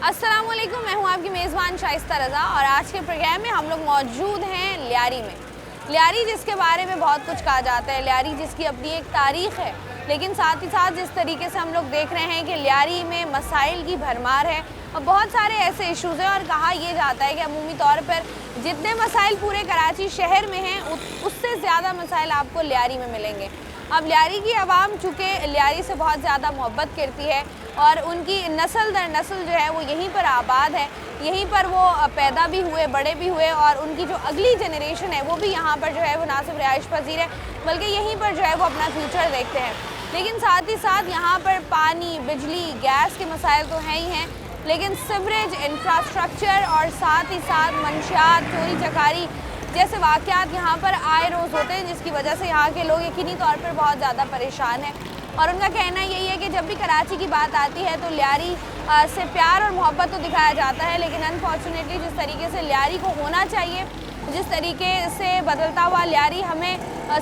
अस्सलाम वालेकुम, मैं हूं आपकी मेज़बान शाइस्ता रज़ा और आज के प्रोग्राम में हम लोग मौजूद हैं लियारी में। लियारी जिसके बारे में बहुत कुछ कहा जाता है, लियारी जिसकी अपनी एक तारीख़ है, लेकिन साथ ही साथ जिस तरीके से हम लोग देख रहे हैं कि लियारी में मसाइल की भरमार है और बहुत सारे ऐसे इश्यूज़ हैं और कहा यह जाता है कि अमूमी तौर पर जितने मसाइल पूरे कराची शहर में हैं उससे ज़्यादा मसाइल आपको लियारी में मिलेंगे। अब लियारी की आवाम चूँकि लियारी से बहुत ज़्यादा मोहब्बत करती है और उनकी नस्ल दर नस्ल जो है वो यहीं पर आबाद है, यहीं पर वो पैदा भी हुए, बड़े भी हुए और उनकी जो अगली जनरेशन है वो भी यहाँ पर जो है वो ना सिर्फ रिहाइश पजीर है बल्कि यहीं पर जो है वो अपना फ्यूचर देखते हैं। लेकिन साथ ही साथ यहाँ पर पानी, बिजली, गैस के मसाइल तो हैं ही हैं, लेकिन सीवरेज, इंफ्रास्ट्रक्चर और साथ ही साथ मंशियात, चोरी चकारी जैसे वाक़यात यहाँ पर आए रोज़ होते हैं, जिसकी वजह से यहाँ के लोग यकीनी तौर पर बहुत ज़्यादा परेशान हैं। और उनका कहना यही है कि जब भी कराची की बात आती है तो लियारी से प्यार और मोहब्बत तो दिखाया जाता है, लेकिन अनफॉर्चुनेटली जिस तरीके से लियारी को होना चाहिए, जिस तरीके से बदलता हुआ लियारी हमें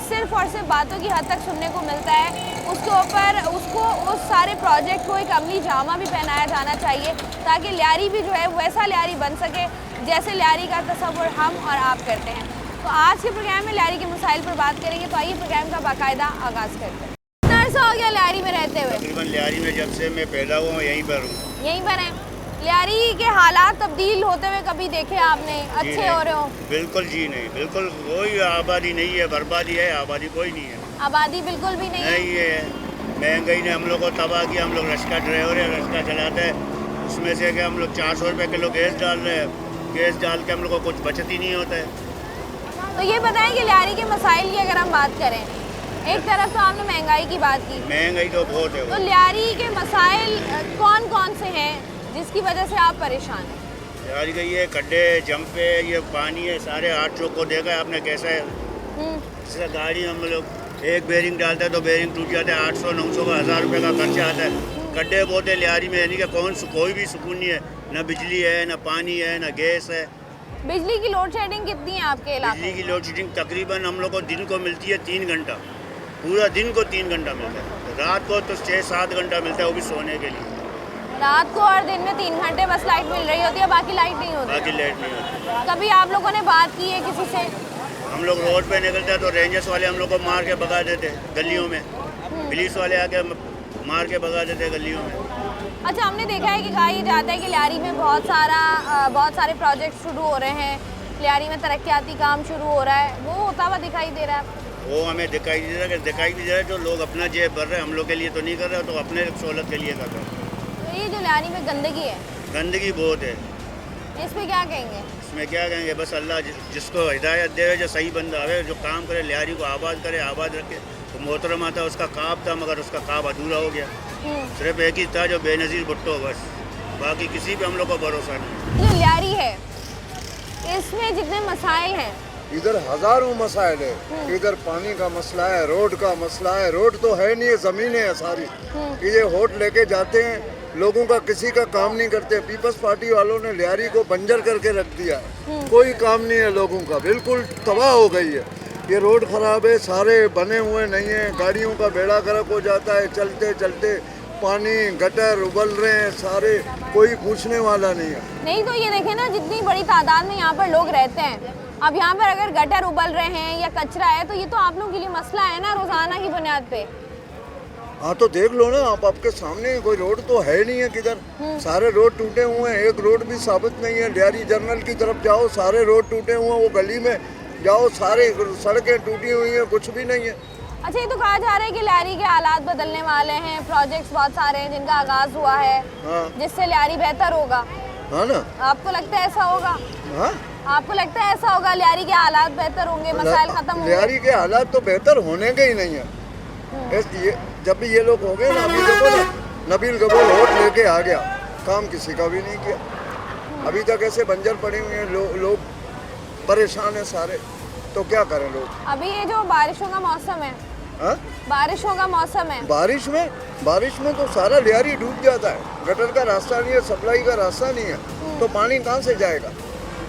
सिर्फ़ और सिर्फ बातों की हद तक सुनने को मिलता है, उसके ऊपर उसको उस सारे प्रोजेक्ट को एक अमली जामा भी पहनाया जाना चाहिए ताकि लियारी भी जो है वैसा लियारी बन सके जैसे लियारी का तस्वुर हम और आप करते हैं। तो आज के प्रोग्राम में लियारी के मसाइल पर बात करेंगे, तो आइए प्रोग्राम का बाकायदा आगाज़ करते हैं। कितना अर्सा हो गया लियारी में रहते हुए? तकरीबन लियारी में जब से मैं पैदा हुआ हूँ यहीं पर हूँ। यहीं पर हैं। लियारी के हालात तब्दील होते हुए कभी देखे आपने? अच्छे हो रहे हो? बिल्कुल जी नहीं, बिल्कुल कोई आबादी नहीं है, बर्बादी है, आबादी कोई नहीं है। आबादी बिल्कुल भी नहीं है। महंगाई ने हम लोग को तबाह किया। हम लोग रश्का ड्राइवर है, रश्का चलाते हैं, उसमें से कि हम लोग 400 रुपये किलो गैस डाल रहे हैं, गैस डाल के हम लोग को कुछ बचत ही नहीं होता है। तो ये बताएं कि लियारी के मसाइल की अगर हम बात करें, एक तरफ तो आपने महंगाई की बात की, महंगाई तो बहुत है। तो लियारी के मसाइल कौन कौन से हैं जिसकी वजह से आप परेशान हैं? लियारी का ये खड्डे, जंपे, ये पानी है, सारे 8 चौक को देखा है आपने कैसा है। जैसे गाड़ी हम लोग एक बेरिंग डालते हैं तो बेरिंग टूट जाता है, 800 900 का 1000 रुपये का खर्चा आता है। खड्डे बहुत है लियारी में, यानी कि कोई भी सुकून नहीं है, ना बिजली है, ना पानी है, ना गैस है। बिजली की लोड शेडिंग कितनी है आपके इलाके? बिजली की लोड शेडिंग तकरीबन हम लोग को दिन को मिलती है 3 घंटा, पूरा दिन को 3 घंटा मिलता है। रात को तो 6-7 घंटा मिलता है, वो भी सोने के लिए। रात को और दिन में 3 घंटे बस लाइट मिल रही होती है, बाकी लाइट नहीं होती? बाकी लाइट नहीं होती। कभी आप लोगों ने बात की है किसी से? हम लोग रोड पे निकलते हैं तो रेंजर्स वाले हम लोग को मार के भगा देते गलियों में, पुलिस वाले आके मार के भगा देते गलियों में। अच्छा, हमने देखा है कि कहा यह जाता है कि लियारी में बहुत सारे प्रोजेक्ट शुरू हो रहे हैं, लियारी में तरक्याती काम शुरू हो रहा है, वो होता हुआ दिखाई दे रहा है? वो हमें दिखाई दे रहा है, दिखाई भी दे रहा है। जो लोग अपना जेब भर रहे हैं, हम लोग के लिए तो नहीं कर रहे, तो अपने सहूलत के लिए कर रहे हैं। तो ये जो लियारी में गंदगी है, गंदगी बहुत है, इस पर क्या कहेंगे? इसमें क्या कहेंगे, बस अल्लाह जिसको हिदायत दे, जो सही बंदा आवे, जो काम करे, लियारी को आबाद करे, आबाद रखे। तो मोहतरम आता उसका काब था, मगर उसका काब अधूरा हो गया। सिर्फ एक ही था जो बेनज़ीर भुट्टो, बस। बाकी किसी पे हम लोग को भरोसा नहीं। जो लियारी है इसमें जितने मसाइल हैं, इधर हजारों मसाइल है। इधर पानी का मसला है, रोड का मसला है। रोड तो है नहीं है, ज़मीनें है सारी। ये होट लेके जाते हैं, लोगों का किसी का काम नहीं करते। पीपल्स पार्टी वालों ने लियारी को बंजर करके रख दिया है, कोई काम नहीं है लोगों का, बिल्कुल तबाह हो गई है। ये रोड खराब है, सारे बने हुए नहीं है, गाड़ियों का बेड़ा गर्क हो जाता है चलते चलते। पानी, गटर उबल रहे हैं सारे, कोई पूछने वाला नहीं है। नहीं तो ये देखें ना, जितनी बड़ी तादाद में यहाँ पर लोग रहते हैं, अब यहाँ पर अगर गटर उबल रहे हैं या कचरा है तो ये तो आप लोगों के लिए मसला है ना, रोजाना की बुनियाद पे। हाँ तो देख लो ना आप, आपके सामने कोई रोड तो है नहीं है किधर। सारे रोड टूटे हुए हैं, एक रोड भी साबित नहीं है। लियारी जर्नल की तरफ जाओ, सारे रोड टूटे हुए हैं। वो गली में जाओ, सारे सड़कें टूटी हुई हैं, कुछ भी नहीं है। अच्छा, ये तो कहा जा रहा है कि लियारी के हालात बदलने वाले हैं, प्रोजेक्ट्स बहुत सारे हैं जिनका आगाज हुआ है। हाँ। जिससे लियारी बेहतर होगा। हाँ ना, आपको लगता है ऐसा होगा? हाँ, आपको लगता है ऐसा होगा, लियारी के हालात बेहतर होंगे, मसाइल खत्म होंगे? लियारी के हालात तो बेहतर होने के ही नहीं है। जब भी ये लोग हो गए ना, अभी देखो ना, नबील गबोल वोट लेके आ गया, काम किसी का भी नहीं किया। अभी तक ऐसे बंजर पड़े हुए हैं, लोग परेशान है सारे। तो क्या करें लोग? अभी ये जो बारिशों का मौसम है, हाँ? बारिशों का मौसम है, बारिश में तो सारा लियारी डूब जाता है। गटर का रास्ता नहीं है, सप्लाई का रास्ता नहीं है, तो पानी कहाँ से जाएगा?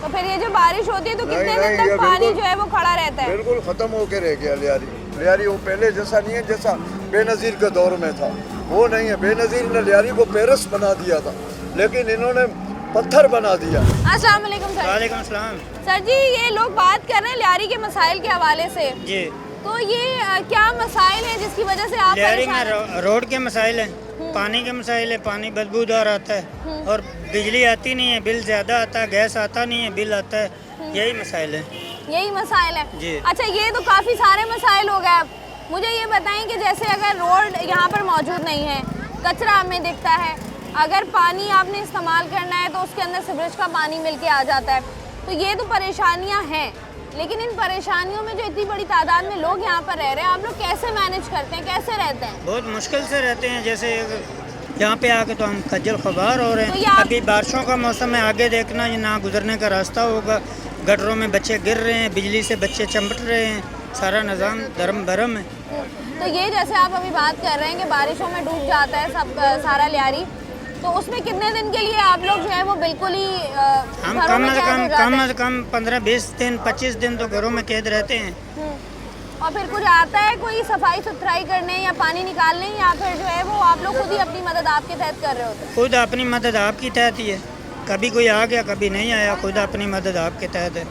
तो फिर ये जो बारिश होती है तो कितने दिन तक पानी जो है वो खड़ा रहता है? बिल्कुल खत्म होके रह गया लियारी। वो पहले जैसा नहीं है, जैसा बेनज़ीर के दौर में था, वो नहीं है। बेनज़ीर ने लियारी को पेरिस बना दिया था। लेकिन इन्होंने पत्थर बना दिया। अस्सलाम वालेकुम सर। वालेकुम सलाम सर जी, ये लोग बात कर रहे हैं लियारी के मसाइल के हवाले से, जी। तो ये क्या मसाइल है जिसकी वजह से आप लियारी परेशान हैं? में रोड के मसाइल हैं, पानी के मसाइल है, पानी बदबूदार आता है और बिजली आती नहीं है, बिल ज़्यादा आता है, गैस आता नहीं है, बिल आता है, यही मसाइल है। यही मसाइल है। जी। अच्छा, ये तो काफ़ी सारे मसाइल हो गए। अब मुझे ये बताएं कि जैसे अगर रोड यहाँ पर मौजूद नहीं है, कचरा हमें दिखता है, अगर पानी आपने इस्तेमाल करना है तो उसके अंदर सीवरेज का पानी मिल के आ जाता है, तो ये तो परेशानियाँ हैं। लेकिन इन परेशानियों में जो इतनी बड़ी तादाद में लोग यहाँ पर रह रहे हैं, आप लोग कैसे मैनेज करते हैं, कैसे रहते हैं? बहुत मुश्किल से रहते हैं। जैसे यहाँ पे आके तो हम खज्जल खबार हो रहे तो हैं। ये आप- अभी बारिशों का मौसम है, आगे देखना ये ना गुजरने का रास्ता होगा, गटरों में बच्चे गिर रहे हैं, बिजली से बच्चे चमट रहे हैं, सारा निज़ाम धर्म भरम है। तो ये जैसे आप अभी बात कर रहे हैं कि बारिशों में डूब जाता है सब सारा लियारी, तो उसमें कितने दिन के लिए आप लोग जो है वो बिल्कुल ही हम घरों कम में से कैद हो कम जाते हैं? 15-20 दिन 25 दिन तो घरों में कैद रहते हैं। और फिर कुछ आता है कोई सफाई सुथराई करने या पानी निकालने, या फिर जो है वो आप लोग खुद ही अपनी मदद आपके तहत कर रहे होते हैं? खुद अपनी मदद आपकी तहत ही है, कभी कोई आ गया कभी नहीं आया, खुद अपनी मदद आपके तहत है।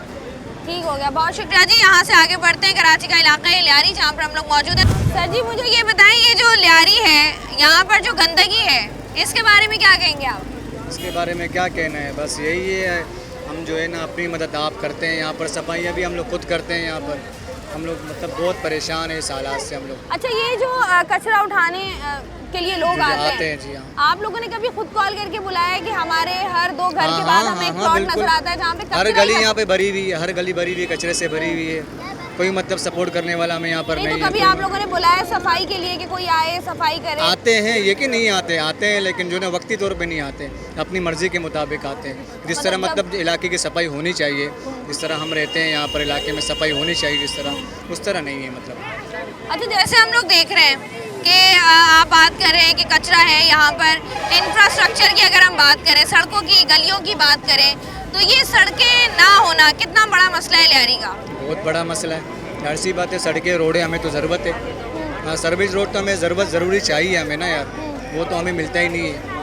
ठीक हो गया, बहुत शुक्रिया जी। यहाँ से आगे बढ़ते हैं, कराची का इलाका है लियारी जहाँ पर हम लोग मौजूद हैं। सर जी, मुझे ये बताएं, ये जो लियारी है यहाँ पर जो गंदगी है, इसके बारे में क्या कहेंगे आप? इसके बारे में क्या कहना है, बस यही है, हम जो है ना अपनी मदद आप करते हैं। यहाँ पर सफाइयाँ भी हम लोग खुद करते हैं। यहाँ पर हम लोग मतलब बहुत परेशान है इस हालात से हम लोग। अच्छा, ये जो कचरा उठाने के लिए लोग जी, आते हैं, जी हाँ। आप लोगों ने कभी खुद कॉल करके बुलाया है कि हमारे हर 2 घर के हाँ, बाद हाँ, हमें एक हाँ, प्लॉट बिल्कुल। नजर आता है जहाँ पे हर कचरा गली ही यहाँ पे भरी हुई है, हर गली भरी हुई है, कचरे से भरी हुई है। कोई मतलब सपोर्ट करने वाला हमें यहाँ पर नहीं, नहीं तो कभी है। आप लोगों ने बुलाया सफाई के लिए कि कोई आए सफाई करे? आते हैं, ये कि नहीं आते, आते हैं, लेकिन जो है ना वक्ती तौर पे नहीं आते, अपनी मर्जी के मुताबिक आते हैं। जिस तरह मतलब इलाके की सफाई होनी चाहिए, जिस तरह हम रहते हैं यहाँ पर इलाके में सफाई होनी चाहिए जिस तरह, उस तरह नहीं है मतलब। अच्छा, जैसे हम लोग देख रहे हैं कि आप बात कर रहे हैं कि कचरा है यहाँ पर, इंफ्रास्ट्रक्चर की अगर हम बात करें, सड़कों की, गलियों की बात करें, तो ये सड़कें ना होना कितना बड़ा मसला है लियारी का? बहुत बड़ा मसला है, जाहिर सी बात है। सड़कें रोडें हमें तो ज़रूरत है, हाँ, सर्विस रोड तो हमें ज़रूरी चाहिए हमें ना यार, वो तो हमें मिलता ही नहीं है।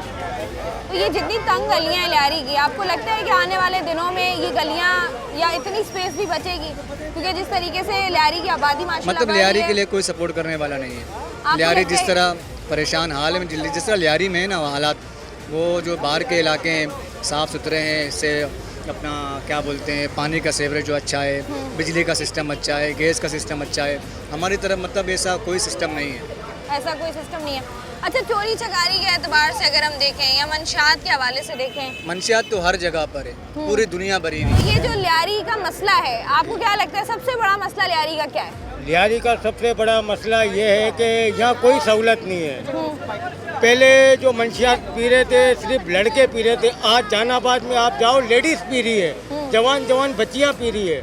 तो ये जितनी तंग गलियाँ हैं लियारी की, आपको लगता है कि आने वाले दिनों में ये गलियाँ या इतनी स्पेस भी बचेगी? क्योंकि जिस तरीके से लियारी की आबादी माशाल्लाह मतलब बढ़ लियारी रही है। के लिए कोई सपोर्ट करने वाला नहीं है। आपको लियारी लगता जिस है- तरह परेशान हाल है, जिस तरह लियारी में है ना हालात, वो जो बाहर के इलाके हैं साफ़ सुथरे हैं, इससे अपना क्या बोलते हैं, पानी का सेवरेज जो अच्छा है, बिजली का सिस्टम अच्छा है, गैस का सिस्टम अच्छा है। हमारी तरफ मतलब ऐसा कोई सिस्टम नहीं है, ऐसा कोई सिस्टम नहीं है। अच्छा, चोरी चकारी के एतबार से अगर हम देखें या मंशियात के हवाले से देखें, मंशियात तो हर जगह पर है, पूरी दुनिया भरी हुई। तो ये जो लियारी का मसला है, आपको क्या लगता है सबसे बड़ा मसला लियारी का क्या है? लियारी का सबसे बड़ा मसला ये है कि यहाँ कोई सहूलत नहीं है। पहले जो मंशियात पी रहे थे सिर्फ लड़के पी रहे थे, आज जहानाबाद में आप जाओ लेडीज पी रही है, जवान जवान बच्चियाँ पी रही है।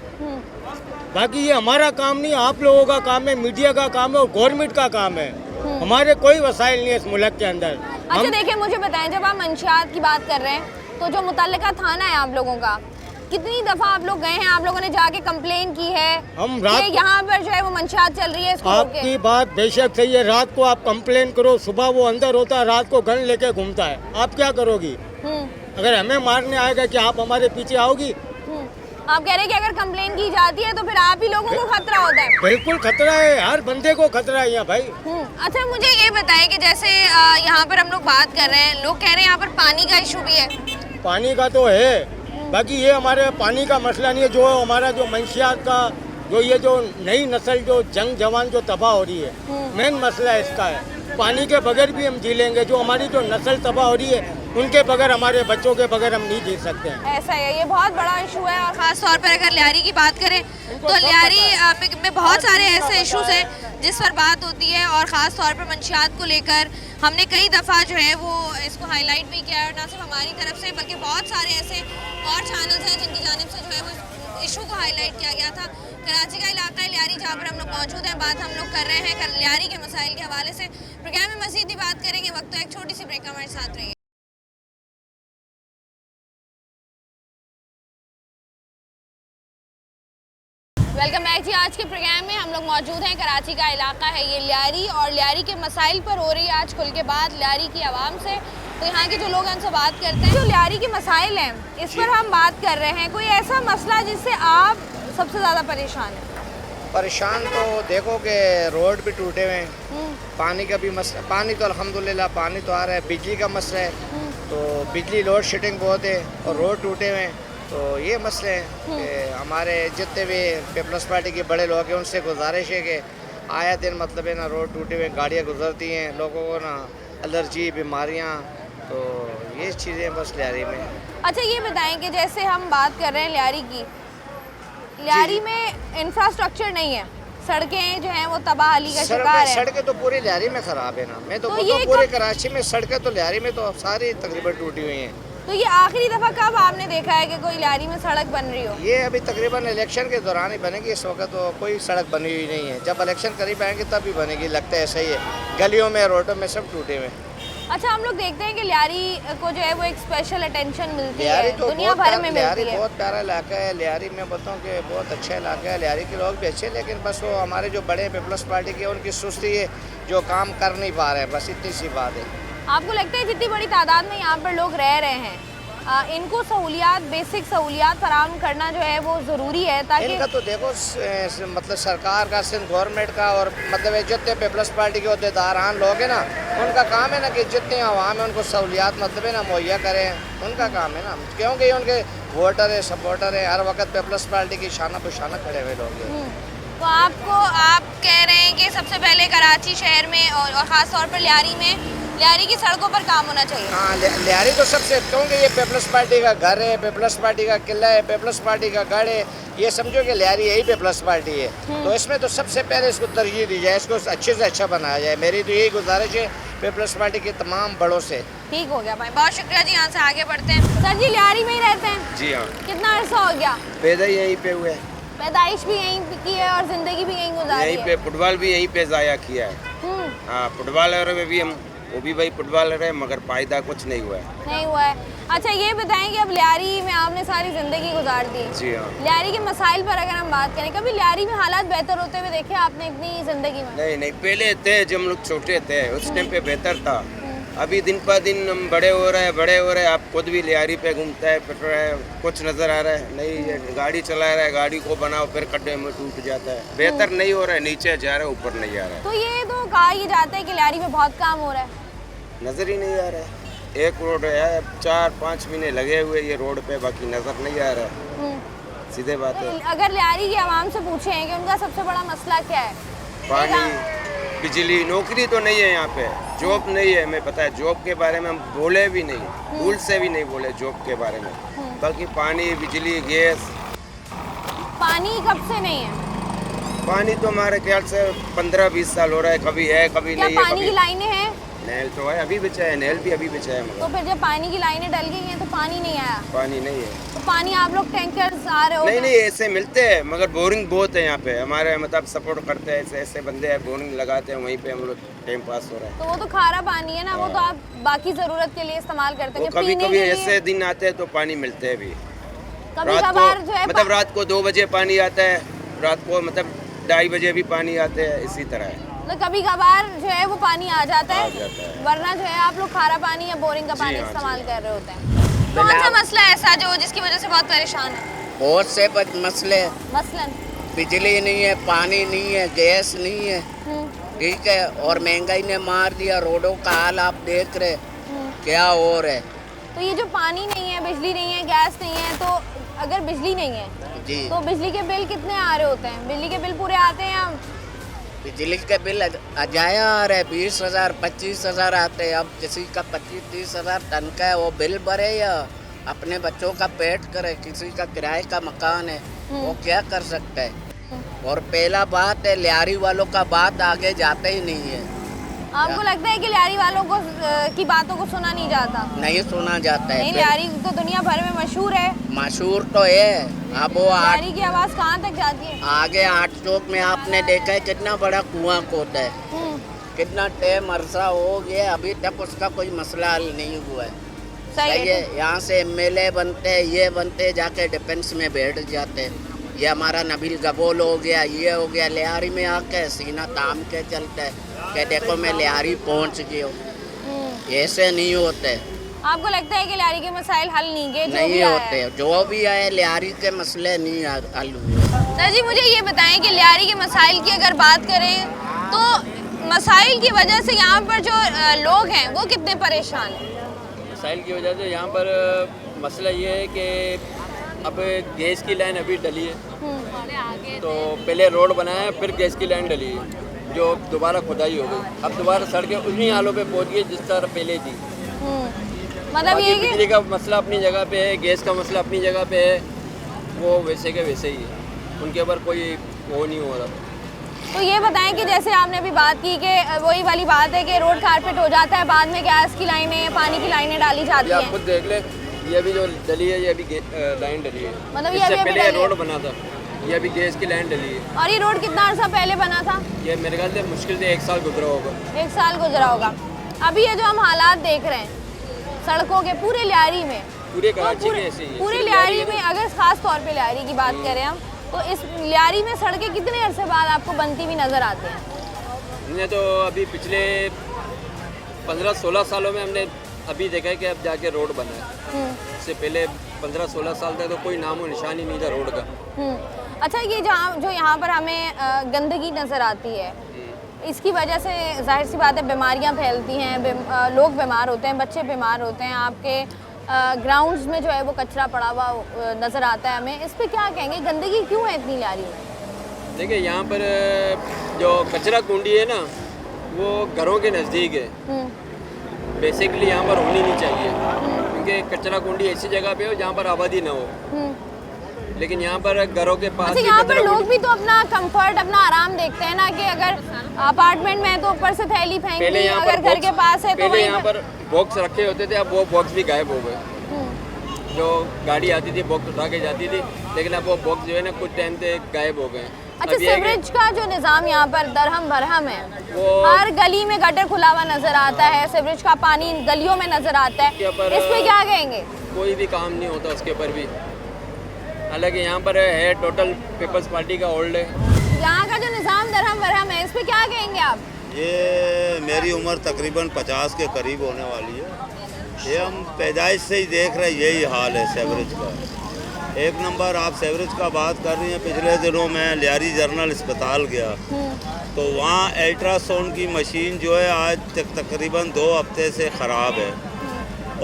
बाकी ये हमारा काम नहीं, आप लोगों का काम है, मीडिया का काम है और गवर्नमेंट का काम है। हमारे कोई वसाइल नहीं है इस मुल्क के अंदर। अच्छा, देखिए मुझे बताएं, जब आप मंशियात की बात कर रहे हैं तो जो मुतल्लिका थाना है आप लोगों का, कितनी दफ़ा आप लोग गए हैं, आप लोगों ने जाके कंप्लेन की है हम कि रात यहाँ पर जो है वो मंशियात चल रही है, इसको रोके? आपकी बात बेशक सही है, रात को आप कंप्लेन करो, सुबह वो अंदर होता है, रात को गन लेके घूमता है, आप क्या करोगी? अगर हमें मारने आएगा कि आप हमारे पीछे आओगी? आप कह रहे हैं कि अगर कंप्लेन की जाती है तो फिर आप ही लोगों को खतरा होता है? बिल्कुल खतरा है, हर बंदे को खतरा है यहाँ भाई। अच्छा, मुझे ये बताएं कि जैसे यहाँ पर हम लोग बात कर रहे हैं, लोग कह रहे हैं यहाँ पर पानी का इशू भी है। पानी का तो है, बाकी ये हमारे पानी का मसला नहीं है। जो हमारा जो मंशियात का जो ये जो नई नस्ल जो जंग जवान जो तबाह हो रही है, मेन मसला इसका है। पानी के बगैर भी हम जी लेंगे, जो हमारी जो नस्ल तबाह हो रही है उनके बगैर, हमारे बच्चों के बगैर हम नहीं जी सकते हैं। ऐसा है, ये बहुत बड़ा इशू है। और ख़ास तौर पर अगर लियारी की बात करें तो लियारी में बहुत सारे ऐसे इश्यूज हैं जिस पर बात होती है, और ख़ास तौर पर मंशियात को लेकर हमने कई दफ़ा जो है वो इसको हाईलाइट भी किया है, और ना सिर्फ हमारी तरफ से बल्कि बहुत सारे ऐसे और चैनल्स हैं जिनकी जानिब से जो है वो इशू को हाईलाइट किया गया था। कराची का इलाका है लियारी जहाँ पर हम लोग मौजूद हैं, बात हम लोग कर रहे हैं लियारी के मसाइल के हवाले से। प्रोग्राम में मज़ीद भी बात करेंगे, वक्त तो एक छोटी सी ब्रेक का, हमारे साथ रहिए। वेलकम बैक जी। आज के प्रोग्राम में हम लोग मौजूद हैं, कराची का इलाका है ये लियारी, और लियारी के मसाइल पर हो रही है आज खुल के बात लियारी की आवाम से। तो यहाँ के जो लोग हैं उनसे बात करते हैं। जो लियारी के मसाइल हैं इस पर हम बात कर रहे हैं। कोई ऐसा मसला जिससे आप सबसे ज़्यादा परेशान हैं? परेशान तो देखो कि रोड भी टूटे हुए हैं, पानी का भी मसला, पानी तो अल्हम्दुलिल्लाह पानी तो आ रहा है, बिजली का मसला है, तो बिजली लोड शेडिंग बहुत है और रोड टूटे हुए हैं। तो ये मसले हैं कि हमारे जितने भी पीपल्स पार्टी के बड़े लोग हैं उनसे गुजारिश है कि आया दिन मतलब है ना रोड टूटे हुए, गाड़ियाँ गुजरती हैं, लोगों को ना एलर्जी बीमारियाँ, तो ये चीज़ें बस लियारी में। अच्छा ये बताएं कि जैसे हम बात कर रहे हैं लियारी की, लियारी में इंफ्रास्ट्रक्चर नहीं है, सड़कें जो हैं वो तबाही का शिकार है। सड़कें तो पूरी लियारी में ख़राब है ना, मैं तो ये पूरे कराची में सड़कें तो लियारी में तो सारी तकरीबन टूटी हुई हैं। तो ये आखिरी दफ़ा कब आपने देखा है कि कोई लियारी में सड़क बन रही हो? ये अभी तकरीबन इलेक्शन के दौरान ही बनेगी, इस वक्त तो कोई सड़क बनी हुई नहीं है, जब इलेक्शन करीब आएंगे तब ही बनेगी, लगता है ऐसा ही है, गलियों में रोडों में सब टूटे हुए। अच्छा हम लोग देखते हैं कि लियारी को जो है वो एक स्पेशल अटेंशन मिलती लियारी है, तो दुनिया भर में लियारी मिलती है। बहुत प्यारा इलाका है, लियारी में बताऊँ कि बहुत अच्छा इलाका है, लियारी के लोग भी अच्छे, लेकिन बस वो हमारे जो बड़े पीपल्स पार्टी के उनकी सुस्ती है, जो काम कर नहीं पा रहे हैं, बस इतनी सी बात है। आपको लगता है जितनी बड़ी तादाद में यहाँ पर लोग रह रहे हैं इनको सहूलियात, बेसिक सहूलियात फराहम करना जो है वो ज़रूरी है, ताकि इनका तो देखो मतलब सरकार का, सिंध गवर्नमेंट का और मतलब जितने पीपल्स पार्टी के अहदेदारान लोग हैं ना, उनका काम है ना कि जितने आवाम है उनको सहूलियात मतलब है ना मुहैया करें, उनका काम है ना, क्योंकि उनके वोटर है, सपोर्टर है, हर वक्त पीपल्स पार्टी की शाना बशाना खड़े हुए लोग हैं। तो आप कह रहे हैं कि सबसे पहले कराची शहर में और ख़ास तौर पर लियारी की सड़कों पर काम होना चाहिए। हाँ, लियारी तो सबसे, क्योंकि ये पीपल्स पार्टी का घर है, पीपल्स पार्टी का किला है, पीपल्स पार्टी का गढ़ है, ये समझो कि लियारी यही पीपल्स पार्टी है, तो इसमें तो सबसे पहले इसको तरजीह दी जाए, इसको अच्छे से अच्छा बनाया जाए, मेरी तो यही गुजारिश है पीपल्स पार्टी के तमाम बड़ों से। ठीक हो गया भाई, बहुत शुक्रिया जी। यहाँ से आगे बढ़ते हैं। सर जी लियारी में ही रहते हैं? जी हाँ। कितना अर्सा हो गया? पैदा यहीं पे हुए, पैदाइश भी यहीं की है और ज़िंदगी भी यहीं गुजारी यहीं है? पे फुटबॉल भी यहीं पे ज़ाया किया है। हाँ, फुटबॉलर में भी हम, वो भी भाई फुटबॉलर है, मगर फायदा कुछ नहीं हुआ है। नहीं हुआ है। अच्छा ये बताएं कि अब लियारी में आपने सारी ज़िंदगी गुजार दी। जी हाँ। लियारी के मसाइल पर अगर हम बात करें, कभी लियारी में हालात बेहतर होते हुए देखे आपने इतनी ज़िंदगी में? नहीं, पहले थे जब हम लोग छोटे थे उस टाइम पे बेहतर था, अभी दिन पर दिन हम बड़े हो रहे हैं, आप खुद भी लियारी पे घूमता है, फिर रहा है, कुछ नज़र आ रहा है नहीं, गाड़ी चला रहा है, गाड़ी को बनाओ फिर खड्डे में टूट जाता है, बेहतर नहीं हो रहा है, नीचे जा रहा है, ऊपर नहीं आ रहा है। तो ये तो कहा ही जाता है कि लियारी में बहुत काम हो रहा है, नज़र ही नहीं आ रहा है। एक रोड है, 4-5 महीने लगे हुए ये रोड पे, बाकी नज़र नहीं आ रहा है, सीधे बात है। अगर लियारी की आवाम से पूछें कि उनका सबसे बड़ा मसला क्या है? पानी, बिजली, नौकरी तो नहीं है यहाँ पे, जॉब नहीं है, हमें पता है, जॉब के बारे में हम बोले भी नहीं, भूल से भी नहीं बोले जॉब के बारे में, बाकी पानी, बिजली, गैस। पानी कब से नहीं है? पानी तो हमारे ख्याल से 15-20 साल हो रहा है, कभी है कभी क्या नहीं है। पानी की लाइनें हैं? नहल तो है, अभी बिछा है, नहल भी अभी बिछा है, तो मगर फिर जब पानी की लाइनें डल गई हैं तो पानी नहीं आया? पानी नहीं है। तो पानी आप लोग टैंकर्स आ रहे हो? नहीं, ऐसे मिलते हैं, मगर बोरिंग बहुत है यहाँ पे, हमारे मतलब सपोर्ट करते हैं, ऐसे बंदे हैं, बोरिंग लगाते हैं, वहीं पे हम लोग टाइम पास हो रहा है। तो वो तो खारा पानी है ना, वो तो आप बाकी ज़रूरत के लिए इस्तेमाल करते हैं, कभी पीने कभी के लिए। ऐसे दिन आते हैं तो पानी मिलते हैं भी, कभी कभार जो है मतलब रात को 2 बजे पानी आता है, रात को मतलब 2:30 बजे भी पानी आते हैं, इसी तरह है। तो कभी कभार जो है वो पानी आ जाता है, है। वरना जो है आप लोग खारा पानी या बोरिंग का पानी हाँ, इस्तेमाल कर रहे होते हैं। कौन सा मसला है ऐसा जो जिसकी वजह से बहुत परेशान है? बहुत से मसले, मसलन बिजली नहीं है, पानी नहीं है, गैस नहीं है, ठीक है, और महंगाई ने मार दिया, रोडों का हाल आप देख रहे क्या हो रहा है। तो ये जो पानी नहीं है, बिजली नहीं है, गैस नहीं है, तो अगर बिजली नहीं है जी, तो बिजली के बिल कितने आ रहे होते हैं? बिजली के बिल पूरे आते हैं या? बिजली के बिल अजाया आ रहे, 20,000 25,000 आते हैं। अब किसी का 25-30 हज़ार तनख्वाह है, वो बिल भरे या अपने बच्चों का पेट करे, किसी का किराए का मकान है, वो क्या कर सकता है। और पहला बात है, लियारी वालों का बात आगे जाते ही नहीं है। आपको लगता है कि लियारी वालों को की बातों को सुना नहीं जाता? नहीं सुना जाता है। नहीं, लियारी तो दुनिया भर में मशहूर है। मशहूर तो है, अब वो लियारी की आवाज़ कहाँ तक जाती है? आगे 8 चौक में आपने देखा है कितना बड़ा कुआं खोदा है, कितना टाइम अरसा हो गया, अभी तक उसका कोई मसला हल नहीं हुआ है। सही है, यहाँ से MLA बनते हैं, ये बनते हैं, जाके डिफेंस में बैठ जाते हैं। ये हमारा नबील गबोल हो गया, ये हो गया, लियारी में आके सीना ताम के चलता है कि देखो मैं लियारी पहुँच गया हूँ। ऐसे नहीं होते। आपको लगता है कि लियारी के मसाइल हल नहीं गए? नहीं होते, जो भी आए लियारी के मसले नहीं हल हुए। सर जी मुझे ये बताएं कि लियारी के मसाइल की अगर बात करें तो मसाइल की वजह से यहाँ पर जो लोग हैं वो कितने परेशान हैं? मसाइल की वजह से यहाँ पर मसला ये है कि अब गैस की लाइन अभी डली है, तो पहले रोड बनाया फिर गैस की लाइन डली है, जो दोबारा खुदाई हो गई। अब दोबारा सड़कें उन्हीं हालों पे पहुँच गई जिस तरह पहले थी। मतलब ये बिजली का मसला अपनी जगह पे है, गैस का मसला अपनी जगह पे है, वो वैसे के वैसे ही है, उनके ऊपर कोई वो नहीं हो रहा। तो ये बताएं कि जैसे आपने अभी बात की कि वही वाली बात है कि रोड कारपेट हो जाता है, बाद में गैस की लाइनें, पानी की लाइनें डाली जाती हैं। आप खुद देख ले, ये अभी जो डली है, ये अभी लाइन डली है, मतलब इससे पहले रोड बना था, ये अभी गैस की लाइन डली है। और ये रोड कितना अर्सा पहले बना था? ये मेरे ख्याल से मुश्किल से 1 साल गुजरा होगा। 1 साल गुजरा होगा। अभी ये जो हम हालात देख रहे हैं सड़कों के पूरे लियारी में, पूरे कराची में ऐसे ही है। पूरे लियारी में अगर खास तौर पे लियारी की बात करें हम, तो इस लियारी में सड़कें कितने अरसे बाद आपको बनती हुई नज़र आती हैं? हमने तो अभी पिछले 15-16 सालों में हमने अभी देखा है कि अब जाके रोड बना है। इससे पहले 15-16 साल तक तो कोई नामो निशान ही नहीं था रोड का। अच्छा, ये जो यहाँ पर हमें गंदगी नज़र आती है, इसकी वजह से जाहिर सी बात है बीमारियाँ फैलती हैं, लोग बीमार होते हैं, बच्चे बीमार होते हैं। आपके ग्राउंड्स में जो है वो कचरा पड़ा हुआ नज़र आता है हमें, इस पे क्या कहेंगे? गंदगी क्यों है इतनी लियारी में? देखिए यहाँ पर जो कचरा कुंडी है ना, वो घरों के नज़दीक है। बेसिकली यहाँ पर होनी नहीं चाहिए, क्योंकि कचरा कुंडी ऐसी जगह पे हो जहाँ पर आबादी ना हो, लेकिन यहाँ पर घरों के पास। अच्छा, यहाँ पर लोग भी तो अपना कंफर्ट, अपना आराम देखते हैं ना, कि अगर अपार्टमेंट में है तो ऊपर से थैली फेंक दी, अगर घर के पास है तो पहले यहाँ पर बॉक्स रखे होते थे, अब वो बॉक्स भी गायब हो गए। जो गाड़ी आती थी बॉक्स उठा के जाती थी, लेकिन अब वो बॉक्स जो है ना कुछ टाइम से गायब हो गए। अच्छा, सीवरेज का जो निज़ाम यहाँ पर दरहम भरहम है, हर गली में गटर खुला हुआ नजर आता है, सीवरेज का पानी गलियों में नजर आता है, इस पे क्या कहेंगे? कोई भी काम नहीं होता उसके ऊपर भी। हालांकि यहाँ पर है टोटल पीपल्स पार्टी का होल्ड है। यहाँ का जो निज़ाम दरहम भरहम है, इस पे क्या कहेंगे आप? ये मेरी उम्र तकरीबन 50 के करीब होने वाली है। ये हम पैदाइश से ही देख रहे हैं, यही हाल है सीवरेज का। एक नंबर आप सीवरेज का बात कर रही हैं। पिछले दिनों में लियारी जनरल अस्पताल गया, तो वहाँ अल्ट्रासाउंड की मशीन जो है आज तक तकरीबन 2 हफ्ते से ख़राब है,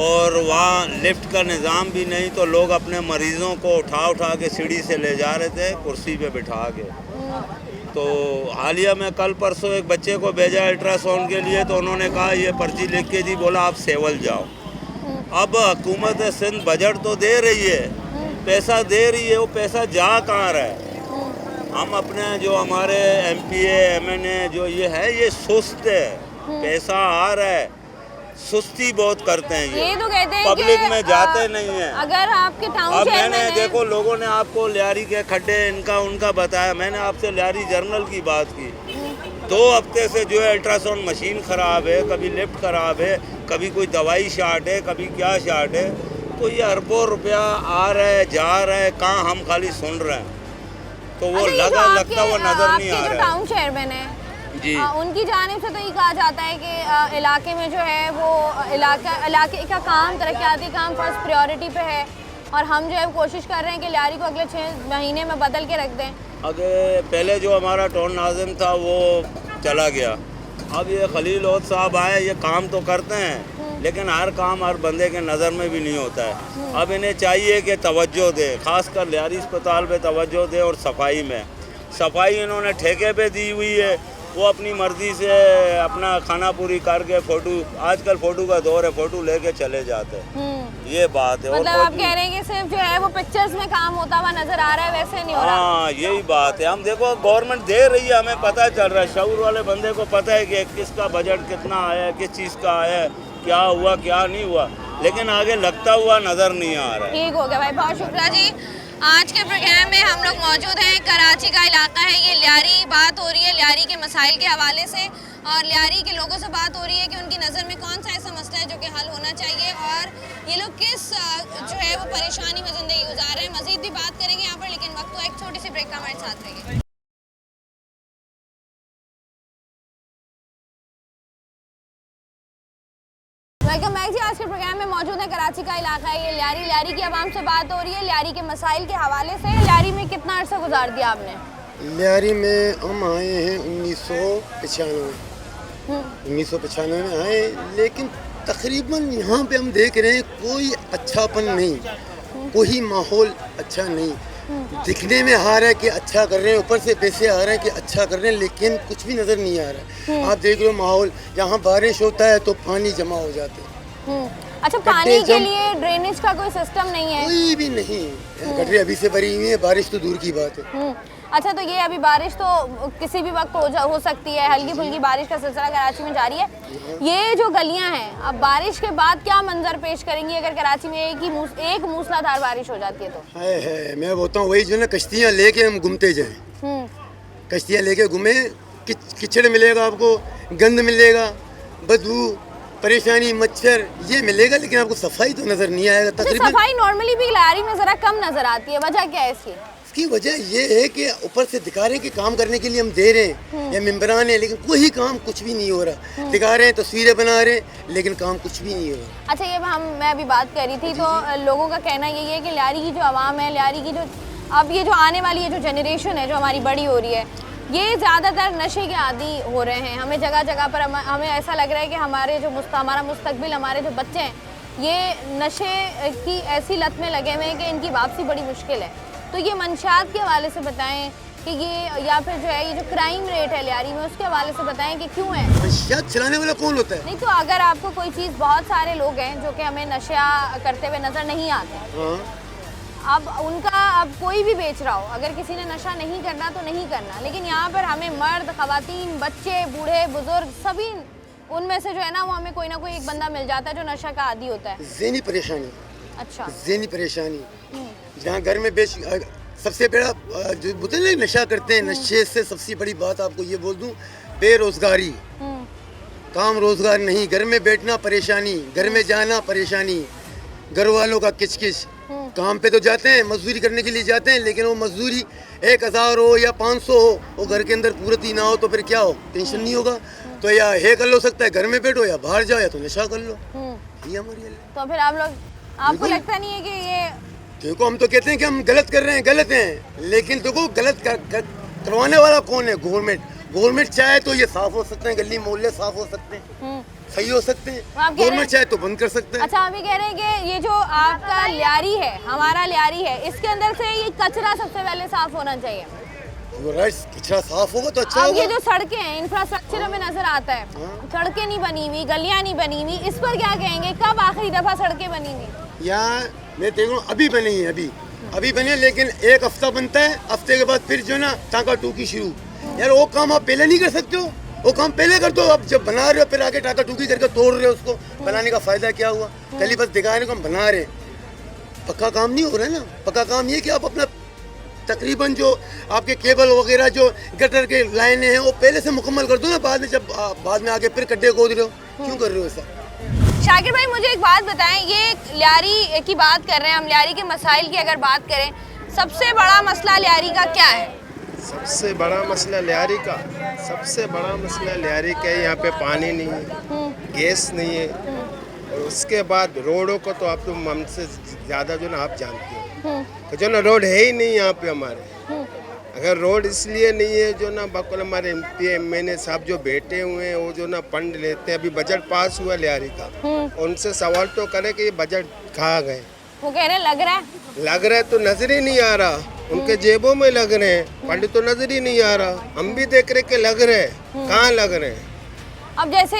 और वहाँ लिफ्ट का निज़ाम भी नहीं, तो लोग अपने मरीज़ों को उठा के सीढ़ी से ले जा रहे थे कुर्सी पे बिठा के। तो हालिया में कल परसों एक बच्चे को भेजा अल्ट्रासाउंड के लिए, तो उन्होंने कहा ये पर्ची लिख के दी, बोला आप सेवल जाओ। अब हुकूमत सिंध बजट तो दे रही है, पैसा दे रही है, वो पैसा जा कहाँ रहा है? हम अपने जो हमारे MPA MNA जो ये है, ये सुस्त है, पैसा आ रहा है, सुस्ती बहुत करते हैं ये तो कहते हैं पब्लिक में जाते नहीं है। अगर आपके टाउन अब शहर मैंने में देखो लोगों ने आपको लियारी के खड्डे इनका उनका बताया, मैंने आपसे लियारी जर्नल की बात की। 2 हफ्ते से जो है अल्ट्रासाउंड मशीन ख़राब है, कभी लिफ्ट ख़राब है, कभी कोई दवाई शार्ट है, कभी क्या शार्ट है। तो ये अरबों रुपया आ रहा है, जा रहा है, कहाँ हम खाली सुन रहे हैं, तो वो लगता वो नज़र नहीं आ रहा है। टाउन चेयरमैन है जी, उनकी जानिब से तो ये कहा जाता है कि इलाके में जो है वो इलाके का काम, तरक्याती काम फर्स्ट प्रायोरिटी पे है, और हम जो है कोशिश कर रहे हैं कि लियारी को अगले 6 महीने में बदल के रख दें। अगर पहले जो हमारा टाउन नाज़िम था वो चला गया, अब ये खलील औद साहब आए, ये काम तो करते हैं, लेकिन हर काम हर बंदे के नज़र में भी नहीं होता है। अब इन्हें चाहिए कि तवज्जो दे, ख़ासकर लियारी अस्पताल पे तवज्जो दे, और सफाई में सफाई इन्होंने ठेके पे दी हुई है। वो अपनी मर्ज़ी से अपना खाना पूरी करके फ़ोटो, आजकल फ़ोटो का दौर है, फ़ोटो लेके चले जाते हैं। ये बात है। मतलब आप कह रहे हैं कि सिर्फ जो है वो पिक्चर्स में काम होता हुआ नज़र आ रहा है, वैसे नहीं हो रहा? हाँ, यही बात है। हम देखो गवर्नमेंट दे रही है, हमें पता चल रहा है, शऊर वाले बंदे को पता है कि किसका बजट कितना आया है, किस चीज़ का आया है, क्या हुआ क्या नहीं हुआ, लेकिन आगे लगता हुआ नज़र नहीं आ रहा है। ठीक हो गया भाई, बहुत शुक्रिया जी। आज के प्रोग्राम में हम लोग मौजूद हैं, कराची का इलाका है ये लियारी। बात हो रही है लियारी के मसाइल के हवाले से, और लियारी के लोगों से बात हो रही है कि उनकी नज़र में कौन सा ऐसा मसला है जो कि हल होना चाहिए, और ये लोग किस जो है वो परेशानी में ज़िंदगी गुजार रहे हैं। मज़ीद भी बात करेंगे यहाँ पर, लेकिन वक्त तो एक छोटी सी ब्रेक का हमारे साथ रहेगी। वेलकम बैक जी। आज के प्रोग्राम में मौजूद है कराची का इलाका है ये लियारी। लियारी की आवाम से बात हो रही है लियारी के मसाइल के हवाले से। लियारी में कितना अर्सा गुजार दिया आपने? लियारी में हम आए हैं 1995 में आए, लेकिन तकरीबन यहाँ पे हम देख रहे हैं कोई अच्छापन नहीं, कोई माहौल अच्छा नहीं। दिखने में आ रहा है कि अच्छा कर रहे हैं, ऊपर से पैसे आ रहे हैं कि अच्छा कर रहे हैं, लेकिन कुछ भी नज़र नहीं आ रहा है। आप देख रहे हो माहौल, यहाँ बारिश होता है तो पानी जमा हो जाते हैं। अच्छा, पानी के लिए ड्रेनेज का कोई सिस्टम नहीं है? कोई भी नहीं, गटरें अभी से भरी हुई है, बारिश तो दूर की बात है। अच्छा, तो ये अभी बारिश तो किसी भी वक्त हो सकती है, हल्की फुल्की बारिश का सिलसिला कराची में जारी है। ये जो गलियां हैं, अब बारिश के बाद क्या मंजर पेश करेंगी अगर कराची में एक मूसलाधार बारिश हो जाती है तो? है मैं बोलता हूँ वही जो ना कश्तियाँ लेके हम घूमते जाएं, कश्तियाँ लेके घूमे, कीचड़ मिलेगा आपको, गंद मिलेगा, बदबू, परेशानी, मच्छर ये मिलेगा, लेकिन आपको सफाई तो नजर नहीं आएगा। तकरीबन सफाई नॉर्मली भी लियारी में जरा कम नजर आती है, वजह क्या है इसकी? इसकी वजह ये है कि ऊपर से दिखा रहे हैं कि काम करने के लिए हम दे रहे हैं या मेंबरान है, लेकिन कोई काम कुछ भी नहीं हो रहा। दिखा रहे हैं, तस्वीरें बना रहे हैं, लेकिन काम कुछ भी नहीं हो रहा। अच्छा, ये मैं अभी बात कर रही थी तो लोगों का कहना यही है कि लियारी की जो आवाम है, लियारी की जो अब ये जो आने वाली ये जो जनरेशन है जो हमारी बड़ी हो रही है, ये ज़्यादातर नशे के आदी हो रहे हैं। हमें जगह जगह पर हमें ऐसा लग रहा है कि हमारा मुस्तकबिल, हमारे जो बच्चे हैं, ये नशे की ऐसी लत में लगे हुए हैं कि इनकी वापसी बड़ी मुश्किल है। तो ये मंशात के हवाले से बताएं कि ये, या फिर जो है ये जो क्राइम रेट है लियारी में, उसके हवाले से बताएं कि क्यों है? मंशियात चलाने वाला कौन होता है? नहीं तो अगर आपको कोई चीज़, बहुत सारे लोग हैं जो कि हमें नशा करते हुए नज़र नहीं आते, अब कोई भी बेच रहा हो, अगर किसी ने नशा नहीं करना तो नहीं करना, लेकिन यहाँ पर हमें मर्द, खवातीन, बच्चे, बूढ़े, बुजुर्ग, सभी उनमें से जो है ना वो हमें कोई ना कोई एक बंदा मिल जाता है जो नशा का आदी होता है। ज़हनी परेशानी। अच्छा, ज़हनी परेशानी, जहाँ घर में सबसे बड़ा जो बोलते हैं नशा करते हैं, नशे से सबसे बड़ी बात आपको ये बोल दूं, बेरोजगारी, काम रोजगार नहीं, घर में बैठना परेशानी, घर में जाना परेशानी, घर वालों का किचकिच। काम पे तो जाते हैं, मजदूरी करने के लिए जाते हैं, लेकिन वो मजदूरी 1000 हो या 500 हो, वो घर के अंदर पूरती ना हो तो फिर क्या हो, टेंशन नहीं होगा। तो या हे कर लो सकता है घर में बैठो, या बाहर जाओ, या तो नशा कर लो। ये हमारी तो फिर आपको लगता नहीं है कि ये, देखो हम तो कहते हैं कि हम गलत कर रहे हैं, गलत हैं, लेकिन देखो गलत करवाने वाला कौन है? गवर्नमेंट चाहे तो ये साफ हो सकते हैं, गली मोहल्ले साफ हो सकते हैं, सही हो सकते हैं, गवर्नमेंट चाहे तो बंद कर सकते हैं। अच्छा, अभी कह रहे हैं कि ये जो आपका लियारी है, हमारा लियारी है, इसके अंदर से ये कचरा सबसे पहले साफ होना चाहिए। कचरा साफ होगा तो अच्छा होगा। होगा। ये जो सड़कें हैं, इंफ्रास्ट्रक्चर हमें नजर आता है, सड़कें नहीं बनी हुई, गलियां नहीं बनी हुई, इस पर क्या कहेंगे? कब आखिरी दफा सड़कें बनी हुई? यहाँ मैं देखूँ अभी बनी है, अभी बने, लेकिन एक हफ्ता बनता है, हफ्ते के बाद फिर जो ना टाका टूकी शुरू। यार वो काम आप पहले नहीं कर सकते हो? वो काम पहले कर दो। अब जब बना रहे हो फिर आगे टाका टूकी करके तोड़ रहे हो, उसको बनाने का फायदा क्या हुआ? कल ही बस दिखा रहे हो हम बना रहे हैं, पक्का काम नहीं हो रहा है ना। पक्का काम ये कि आप अपना तकरीबन जो आपके केबल वगैरह जो गटर के लाइनें हैं वो पहले से मुकम्मल कर दो ना, बाद में आगे फिर गड्ढे खोद रहे हो, क्यों कर रहे हो ऐसा? शाकिर भाई, मुझे एक बात बताएं, ये लियारी की बात कर रहे हैं हम, लियारी के मसाइल की अगर बात करें, सबसे बड़ा मसला लियारी का क्या है? सबसे बड़ा मसला लियारी का यहाँ पे पानी नहीं है, गैस नहीं है, और उसके बाद रोडों को तो आप तो हमसे ज़्यादा जो ना आप जानते हो, तो जो ना रोड है ही नहीं यहाँ पे हमारे। अगर रोड इसलिए नहीं है जो ना बकुल हमारे MP MNA साहब जो बैठे हुए हैं वो जो ना फंड लेते हैं, अभी बजट पास हुआ लियारी का, उनसे सवाल तो करें कि ये बजट कहाँ गए? वो कह रहे हैं लग रहा है तो नजर ही नहीं आ रहा, उनके जेबों में लग रहे हैं, फंड तो नजर ही नहीं आ रहा। हम भी देख रहे कि लग रहे हैं, कहाँ लग रहे हैं? अब जैसे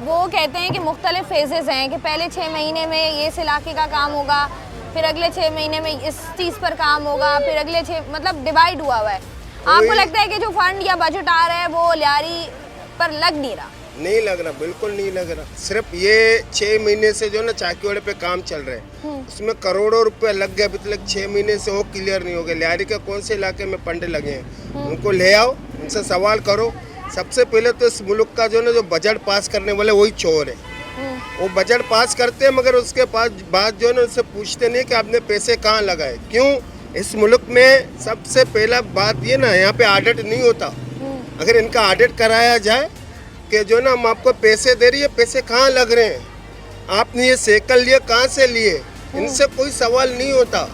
वो कहते हैं कि मुख्तलिफ फेजेस हैं कि पहले 6 महीने में ये इस इलाके का काम होगा, फिर अगले 6 महीने में इस चीज़ पर काम होगा, फिर अगले 6, मतलब डिवाइड हुआ है। आपको लगता है कि जो फंड या बजट आ रहा है वो लियारी पर लग नहीं रहा? नहीं लग रहा, बिल्कुल नहीं लग रहा। सिर्फ ये 6 महीने से जो ना चाकीवाड़े पे काम चल रहे हैं, उसमें करोड़ों रुपए लग गए, अभी तक 6 महीने से वो क्लियर नहीं हो गए। लियारी के कौन से इलाके में फंड लगे हैं, उनको ले आओ, उनसे सवाल करो। सबसे पहले तो इस मुल्क का जो ना जो बजट पास करने वाले वही चोर है। वो बजट पास करते हैं मगर उसके पास बाद जो ना उससे पूछते नहीं कि आपने पैसे कहाँ लगाए, क्यों? इस मुल्क में सबसे पहला बात ये ना, यहाँ पे ऑडिट नहीं होता। अगर इनका ऑडिट कराया जाए कि जो ना हम आपको पैसे दे रही है, पैसे कहाँ लग रहे हैं, आपने ये साइकिल लिए कहाँ से लिए, इनसे कोई सवाल नहीं होता।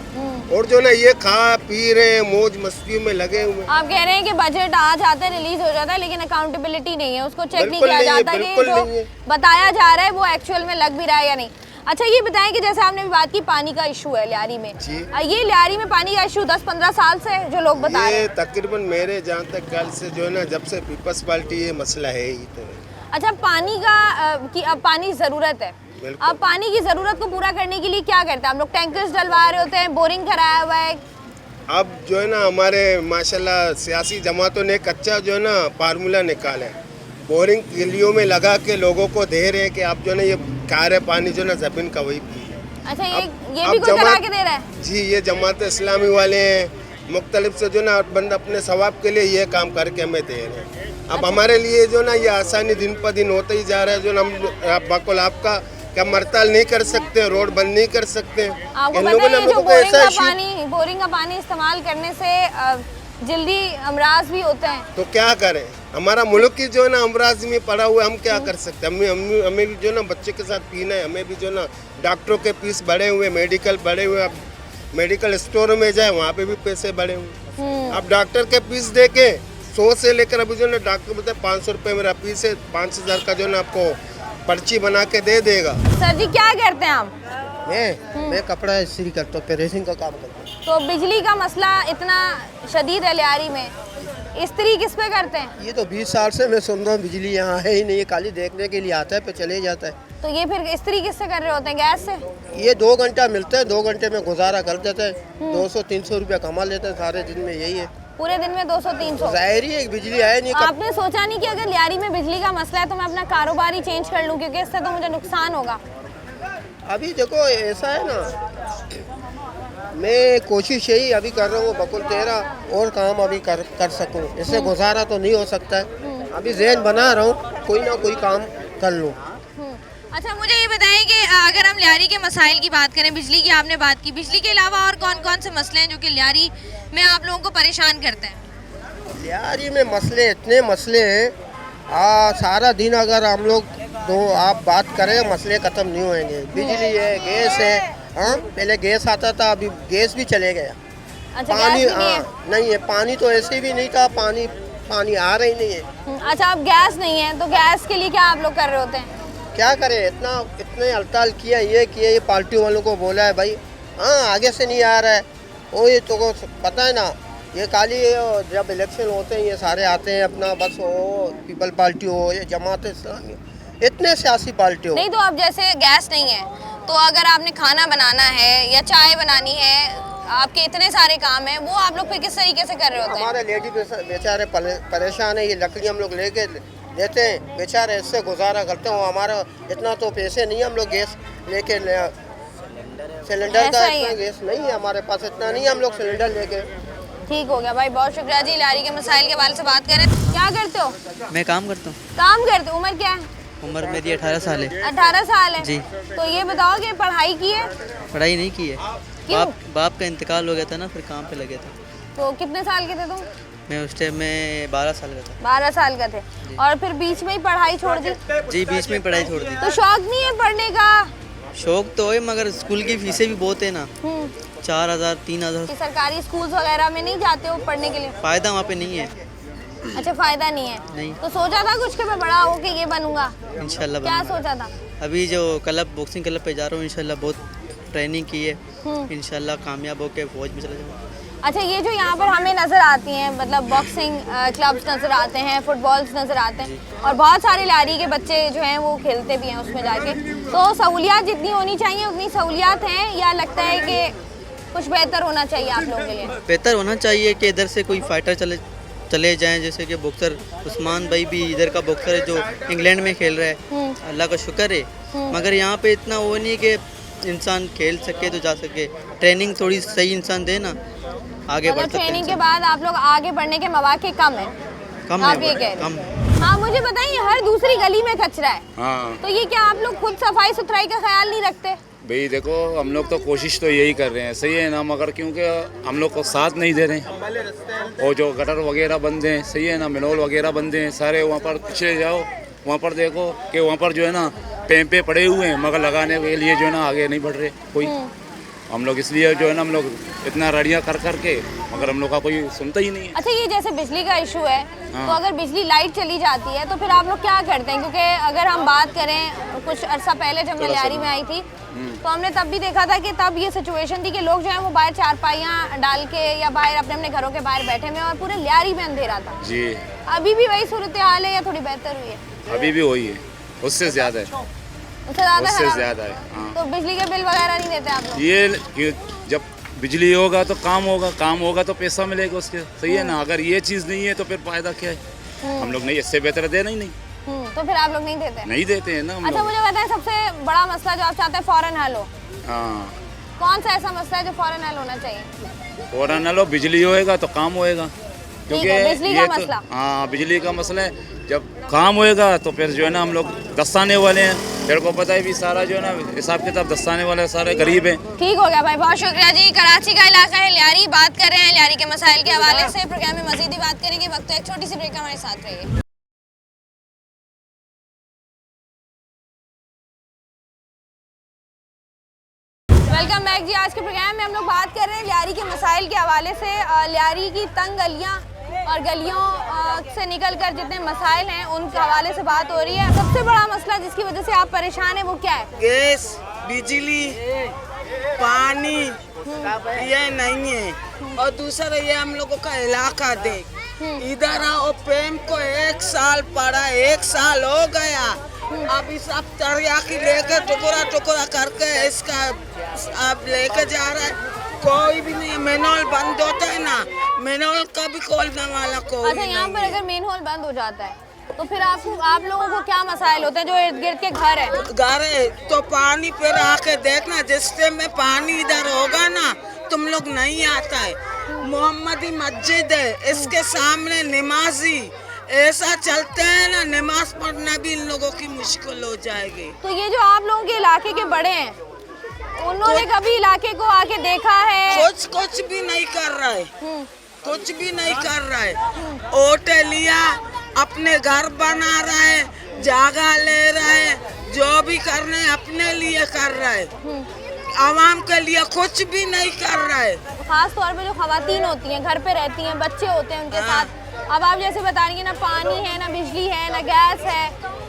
और जो ना ये खा पी रहे हैं, मौज मस्ती में लगे हुए। आप कह रहे हैं कि बजट आ जाता है, रिलीज हो जाता है, लेकिन अकाउंटेबिलिटी नहीं है, उसको चेक नहीं किया जाता कि जो बताया जा रहा है वो एक्चुअल में लग भी रहा है या नहीं। अच्छा ये बताएं कि जैसे आपने भी बात की पानी का इशू है लियारी में, ये लियारी में पानी का इशू 10-15 साल से है जो लोग बता रहे हैं। तकरीबन मेरे जहाँ तक ख्याल से जो है ना, जब से पीपल्स पार्टी ये मसला है ही तो। अच्छा पानी का कि अब पानी ज़रूरत है, अब पानी की ज़रूरत को पूरा करने के लिए क्या करते हैं आप लोग? टैंकर्स डलवा रहे होते हैं, बोरिंग कराया हुआ है। अब जो है ना हमारे माशाल्लाह सियासी जमातों ने कच्चा जो है ना फार्मूला निकाला है, बोरिंग किलियों में लगा के लोगों को दे रहे हैं कि आप जो है ना ये खारे पानी जो ना जमीन का वही पिए। अच्छा ये भी कोई करा के दे रहा है? जी ये जमात इस्लामी वाले हैं, मुख्तलिफ से जो ना बंदा अपने सवाब के लिए ये काम करके हमें दे रहे हैं। अब हमारे लिए जो ना ये आसानी दिन पर दिन होता ही जा रहा है। जो हम बकुल आपका क्या मरताल नहीं कर सकते, रोड बंद नहीं कर सकते। आपको पता है जो बोरिंग का पानी इस्तेमाल करने से जल्दी अमराज भी होते हैं, तो क्या करें? हमारा मुल्क की जो है ना अमराज में पड़ा हुआ है, हम क्या कर सकते हैं? हमें भी जो ना बच्चे के साथ पीना है, हमें भी जो ना डॉक्टरों के फीस बढ़े हुए, मेडिकल बढ़े हुए। अब मेडिकल स्टोर में जाए वहाँ पे भी पैसे बढ़े हुए। अब डॉक्टर के फीस दे के 100 से लेकर अभी जो ना डॉक्टर बताए 500 रुपये मेरा फीस है, 5000 का जो ना आपको पर्ची बना के दे देगा। सर जी क्या करते हैं आप? मैं कपड़ा इस्त्री करता हूँ, प्रेसिंग का काम करता हूँ। तो बिजली का मसला इतना शदीद है लियारी में, इस्त्री किस पे करते हैं? ये तो 20 साल से मैं सुन रहा हूँ, बिजली यहाँ है ही नहीं, ये खाली देखने के लिए आता है पे चले जाता है। तो ये फिर इस्त्री किससे कर रहे होते हैं? गैस से? ये 2 घंटा मिलता है, 2 घंटे में गुजारा कर देते हैं, 200-300 रुपया कमा लेते हैं सारे दिन में। यही है, पूरे दिन में 200-300। जाहिर ही बिजली आए नहीं। आपने सोचा नहीं कि अगर लियारी में बिजली का मसला है तो मैं अपना कारोबार ही चेंज कर लूँ, क्योंकि इससे तो मुझे नुकसान होगा। अभी देखो ऐसा है ना, मैं कोशिश यही अभी कर रहा हूँ बकुल तेरा और काम अभी कर सकूँ, इससे गुजारा तो नहीं हो सकता है। अभी ज़हन बना रहा हूँ कोई ना कोई काम कर लूँ। अच्छा मुझे ये बताएं कि अगर हम लियारी के मसाइल की बात करें, बिजली की आपने बात की, बिजली के अलावा और कौन कौन से मसले हैं जो कि लियारी में आप लोगों को परेशान करते हैं? लियारी में मसले इतने मसले हैं, सारा दिन अगर हम लोग तो आप बात करें मसले ख़त्म नहीं होंगे। बिजली है, गैस है, हाँ पहले गैस आता था, अभी गैस भी चले गया। अच्छा, पानी गैस नहीं है? नहीं है, पानी तो ऐसे भी नहीं था, पानी आ रही नहीं है। अच्छा अब गैस नहीं है तो गैस के लिए क्या आप लोग कर रहे होते हैं? क्या करें, इतने हड़ताल किया, ये पार्टी वालों को बोला है भाई, हाँ आगे से नहीं आ रहा है। वो ये तो पता है ना, ये खाली जब इलेक्शन होते हैं ये सारे आते हैं अपना, बस हो पीपल पार्टी हो या जमात इस्लामी, इतने सियासी पार्टी हो। नहीं तो अब जैसे गैस नहीं है तो अगर आपने खाना बनाना है या चाय बनानी है, आपके इतने सारे काम हैं, वो आप लोग फिर किस तरीके से कर रहे होते हैं? हमारे लेडी बेचारे परेशान है, ये लकड़ी हम लोग लेके देते हैं, बेचारे इससे गुजारा करते हैं। हमारा इतना तो पैसे नहीं है, हम लोग गैस लेके सिलेंडर का इतना गैस नहीं है हमारे पास, इतना नहीं है हम लोग सिलेंडर लेके। ठीक हो गया भाई, बहुत शुक्रिया जी। लियारी के मसाइल के बारे से बात करें, क्या करते हो? मैं काम करता हूँ। काम करते हो? उम्र क्या है? उम्र मेरी 18 साल है। 18 साल है जी। तो ये बताओ कि पढ़ाई की है? पढ़ाई नहीं की है, बाप का इंतकाल हो गया था ना, फिर काम पे लगे थे। तो कितने साल के थे तुम? मैं उस टाइम में 12 साल का था। 12 साल का थे, और फिर बीच में ही पढ़ाई छोड़ दी? जी बीच में पढ़ाई छोड़ दी। तो शौक नहीं है पढ़ने का? शौक तो है, मगर स्कूल की फीसें भी बहुत है ना, 4000 3000। सरकारी स्कूल्स वगैरह में नहीं जाते हो पढ़ने के लिए? फायदा वहाँ पे नहीं है। अच्छा फायदा नहीं है? नहीं। तो सोचा था कुछ कि मैं बड़ा हो के ये बनूंगा? इंशाल्लाह। क्या सोचा था? अभी जो क्लब बॉक्सिंग क्लब पे जा रहा हूँ, इंशाल्लाह बहुत ट्रेनिंग की है, इंशाल्लाह कामयाब होके फौज में चला जाऊँगा। अच्छा ये जो यहाँ पर हमें नज़र आती हैं, मतलब बॉक्सिंग क्लब्स नज़र आते हैं, फुटबॉल्स नज़र आते हैं, और बहुत सारे लियारी के बच्चे जो हैं वो खेलते भी हैं उसमें जाके, तो सहूलियात जितनी होनी चाहिए उतनी सहूलियात हैं, या लगता है कि कुछ बेहतर होना चाहिए आप लोगों के लिए? बेहतर होना चाहिए कि इधर से कोई फाइटर चले जाएं, जैसे कि बॉक्सर उस्मान भाई भी इधर का बॉक्सर है जो इंग्लैंड में खेल रहा है, अल्लाह का शुक्र है। मगर यहाँ पे इतना वो नहीं कि इंसान खेल सके तो जा सके, ट्रेनिंग थोड़ी सही इंसान दे ना, आगे बढ़ सकते हैं। ट्रेनिंग के बाद आप लोग आगे बढ़ने के मौके कम है? आप ये कह रहे हैं? हाँ मुझे बताइए, हर दूसरी गली में कचरा है, हाँ तो ये क्या आप लोग खुद सफाई सुथराई का ख्याल नहीं रखते? भाई देखो, हम लोग तो कोशिश तो यही कर रहे हैं, सही है ना, मगर क्योंकि हम लोग को साथ नहीं दे रहे हैं, और जो गटर वगैरह बंद हैं, सही है ना, मिनोल वगैरह बंद हैं सारे, वहाँ पर पिछले जाओ, वहाँ पर देखो कि वहाँ पर जो है ना पे पड़े हुए हैं, मगर लगाने के लिए जो है ना आगे नहीं बढ़ रहे कोई। हम लोग इसलिए जो है ना हम लोग इतना रड़ियाँ कर करके, मगर हम लोग का कोई सुनता ही नहीं है। अच्छा, ये जैसे बिजली का इशू है, हाँ। तो अगर बिजली लाइट चली जाती है तो फिर आप लोग क्या करते हैं? क्योंकि अगर हम बात करें कुछ अर्सा पहले जब मैं लियारी में आई थी तो हमने तब भी देखा था कि तब ये सिचुएशन थी कि लोग जो है वो बाहर चारपाइयाँ डाल के या बाहर अपने अपने घरों के बाहर बैठे हुए और पूरे लियारी में अंधेरा था। जी, अभी भी वही सूरत हाल है या थोड़ी बेहतर हुई है? अभी भी वही है, उससे ज़्यादा है, उससे ज़्यादा है। हाँ। तो बिजली के बिल वगैरह नहीं देते आप लोग? ये जब बिजली होगा तो काम होगा तो पैसा मिलेगा उसके, सही है ना। अगर ये चीज़ नहीं है तो फिर फायदा क्या है? हम लोग नहीं, इससे बेहतर देना ही नहीं। तो फिर आप लोग नहीं देते? नहीं देते हैं ना हम अच्छा, लोग। मुझे बताएं सबसे बड़ा मसला जो आप चाहते हैं फौरन हल हो, हाँ, कौन सा ऐसा मसला है जो फौरन हल होना चाहिए? फौरन हल हो, बिजली होएगा तो काम होएगा। ठीक है, बिजली का मसला। हाँ, बिजली का मसला है। जब काम होएगा तो फिर जो है ना हम लोग दस्ताने वाले हैं, तेरे को पता है भी सारा जो है ना हिसाब किताब दस्ताने वाले सारे गरीब हैं। ठीक हो गया भाई, बहुत शुक्रिया जी। कराची का इलाका है लियारी, बात कर रहे हैं लियारी के मसाइल के हवाले से। प्रोग्राम में मजीद ही बात करेंगे, वक्त तो एक छोटी सी ब्रेक का, हमारे साथ रहिए। वेलकम बैक जी। आज के प्रोग्राम में हम लोग बात कर रहे हैं लियारी के मसाइल के हवाले से। लियारी की तंग गलियाँ और गलियों से निकलकर जितने मसाइल हैं उनके हवाले से बात हो रही है। सबसे बड़ा मसला जिसकी वजह से आप परेशान हैं वो क्या है? गैस, बिजली, पानी ये नहीं है। और दूसरा ये हम लोगों का इलाका देख, इधर आओ, पेम को 1 साल पड़ा, 1 साल हो गया। अभी सब तरयाकी लेकर टुकड़ा करके इसका अब लेके जा रहा है। कोई भी नहीं, मेनोल बंद होता है ना, मेनोल का भी खोलने वाला कोई। अच्छा, यहाँ पर अगर मेन होल बंद हो जाता है तो फिर आप लोगों को क्या मसाइल होते हैं जो इर्द गिर्द के घर है? तो पानी फिर आके देखना, जिस टाइम में पानी इधर होगा ना तुम लोग नहीं आता है। मोहम्मदी मस्जिद है, इसके सामने नमाजी ऐसा चलते हैं ना, नमाज पढ़ना भी इन लोगों की मुश्किल हो जाएगी। तो ये जो आप लोगों के इलाके के बड़े हैं, उन्होंने कभी इलाके को आके देखा है? कुछ भी नहीं कर रहा है, कुछ भी नहीं कर रहा है। ओटे लिया, अपने घर बना रहा है, जगह ले रहा है, जो भी करना है अपने लिए कर रहा है, आवाम के लिए कुछ भी नहीं कर रहा है। खास तौर पे जो खवातीन होती हैं, घर पे रहती हैं, बच्चे होते हैं उनके साथ। अब आप जैसे बता रही हैं ना पानी है, ना बिजली है, ना गैस है,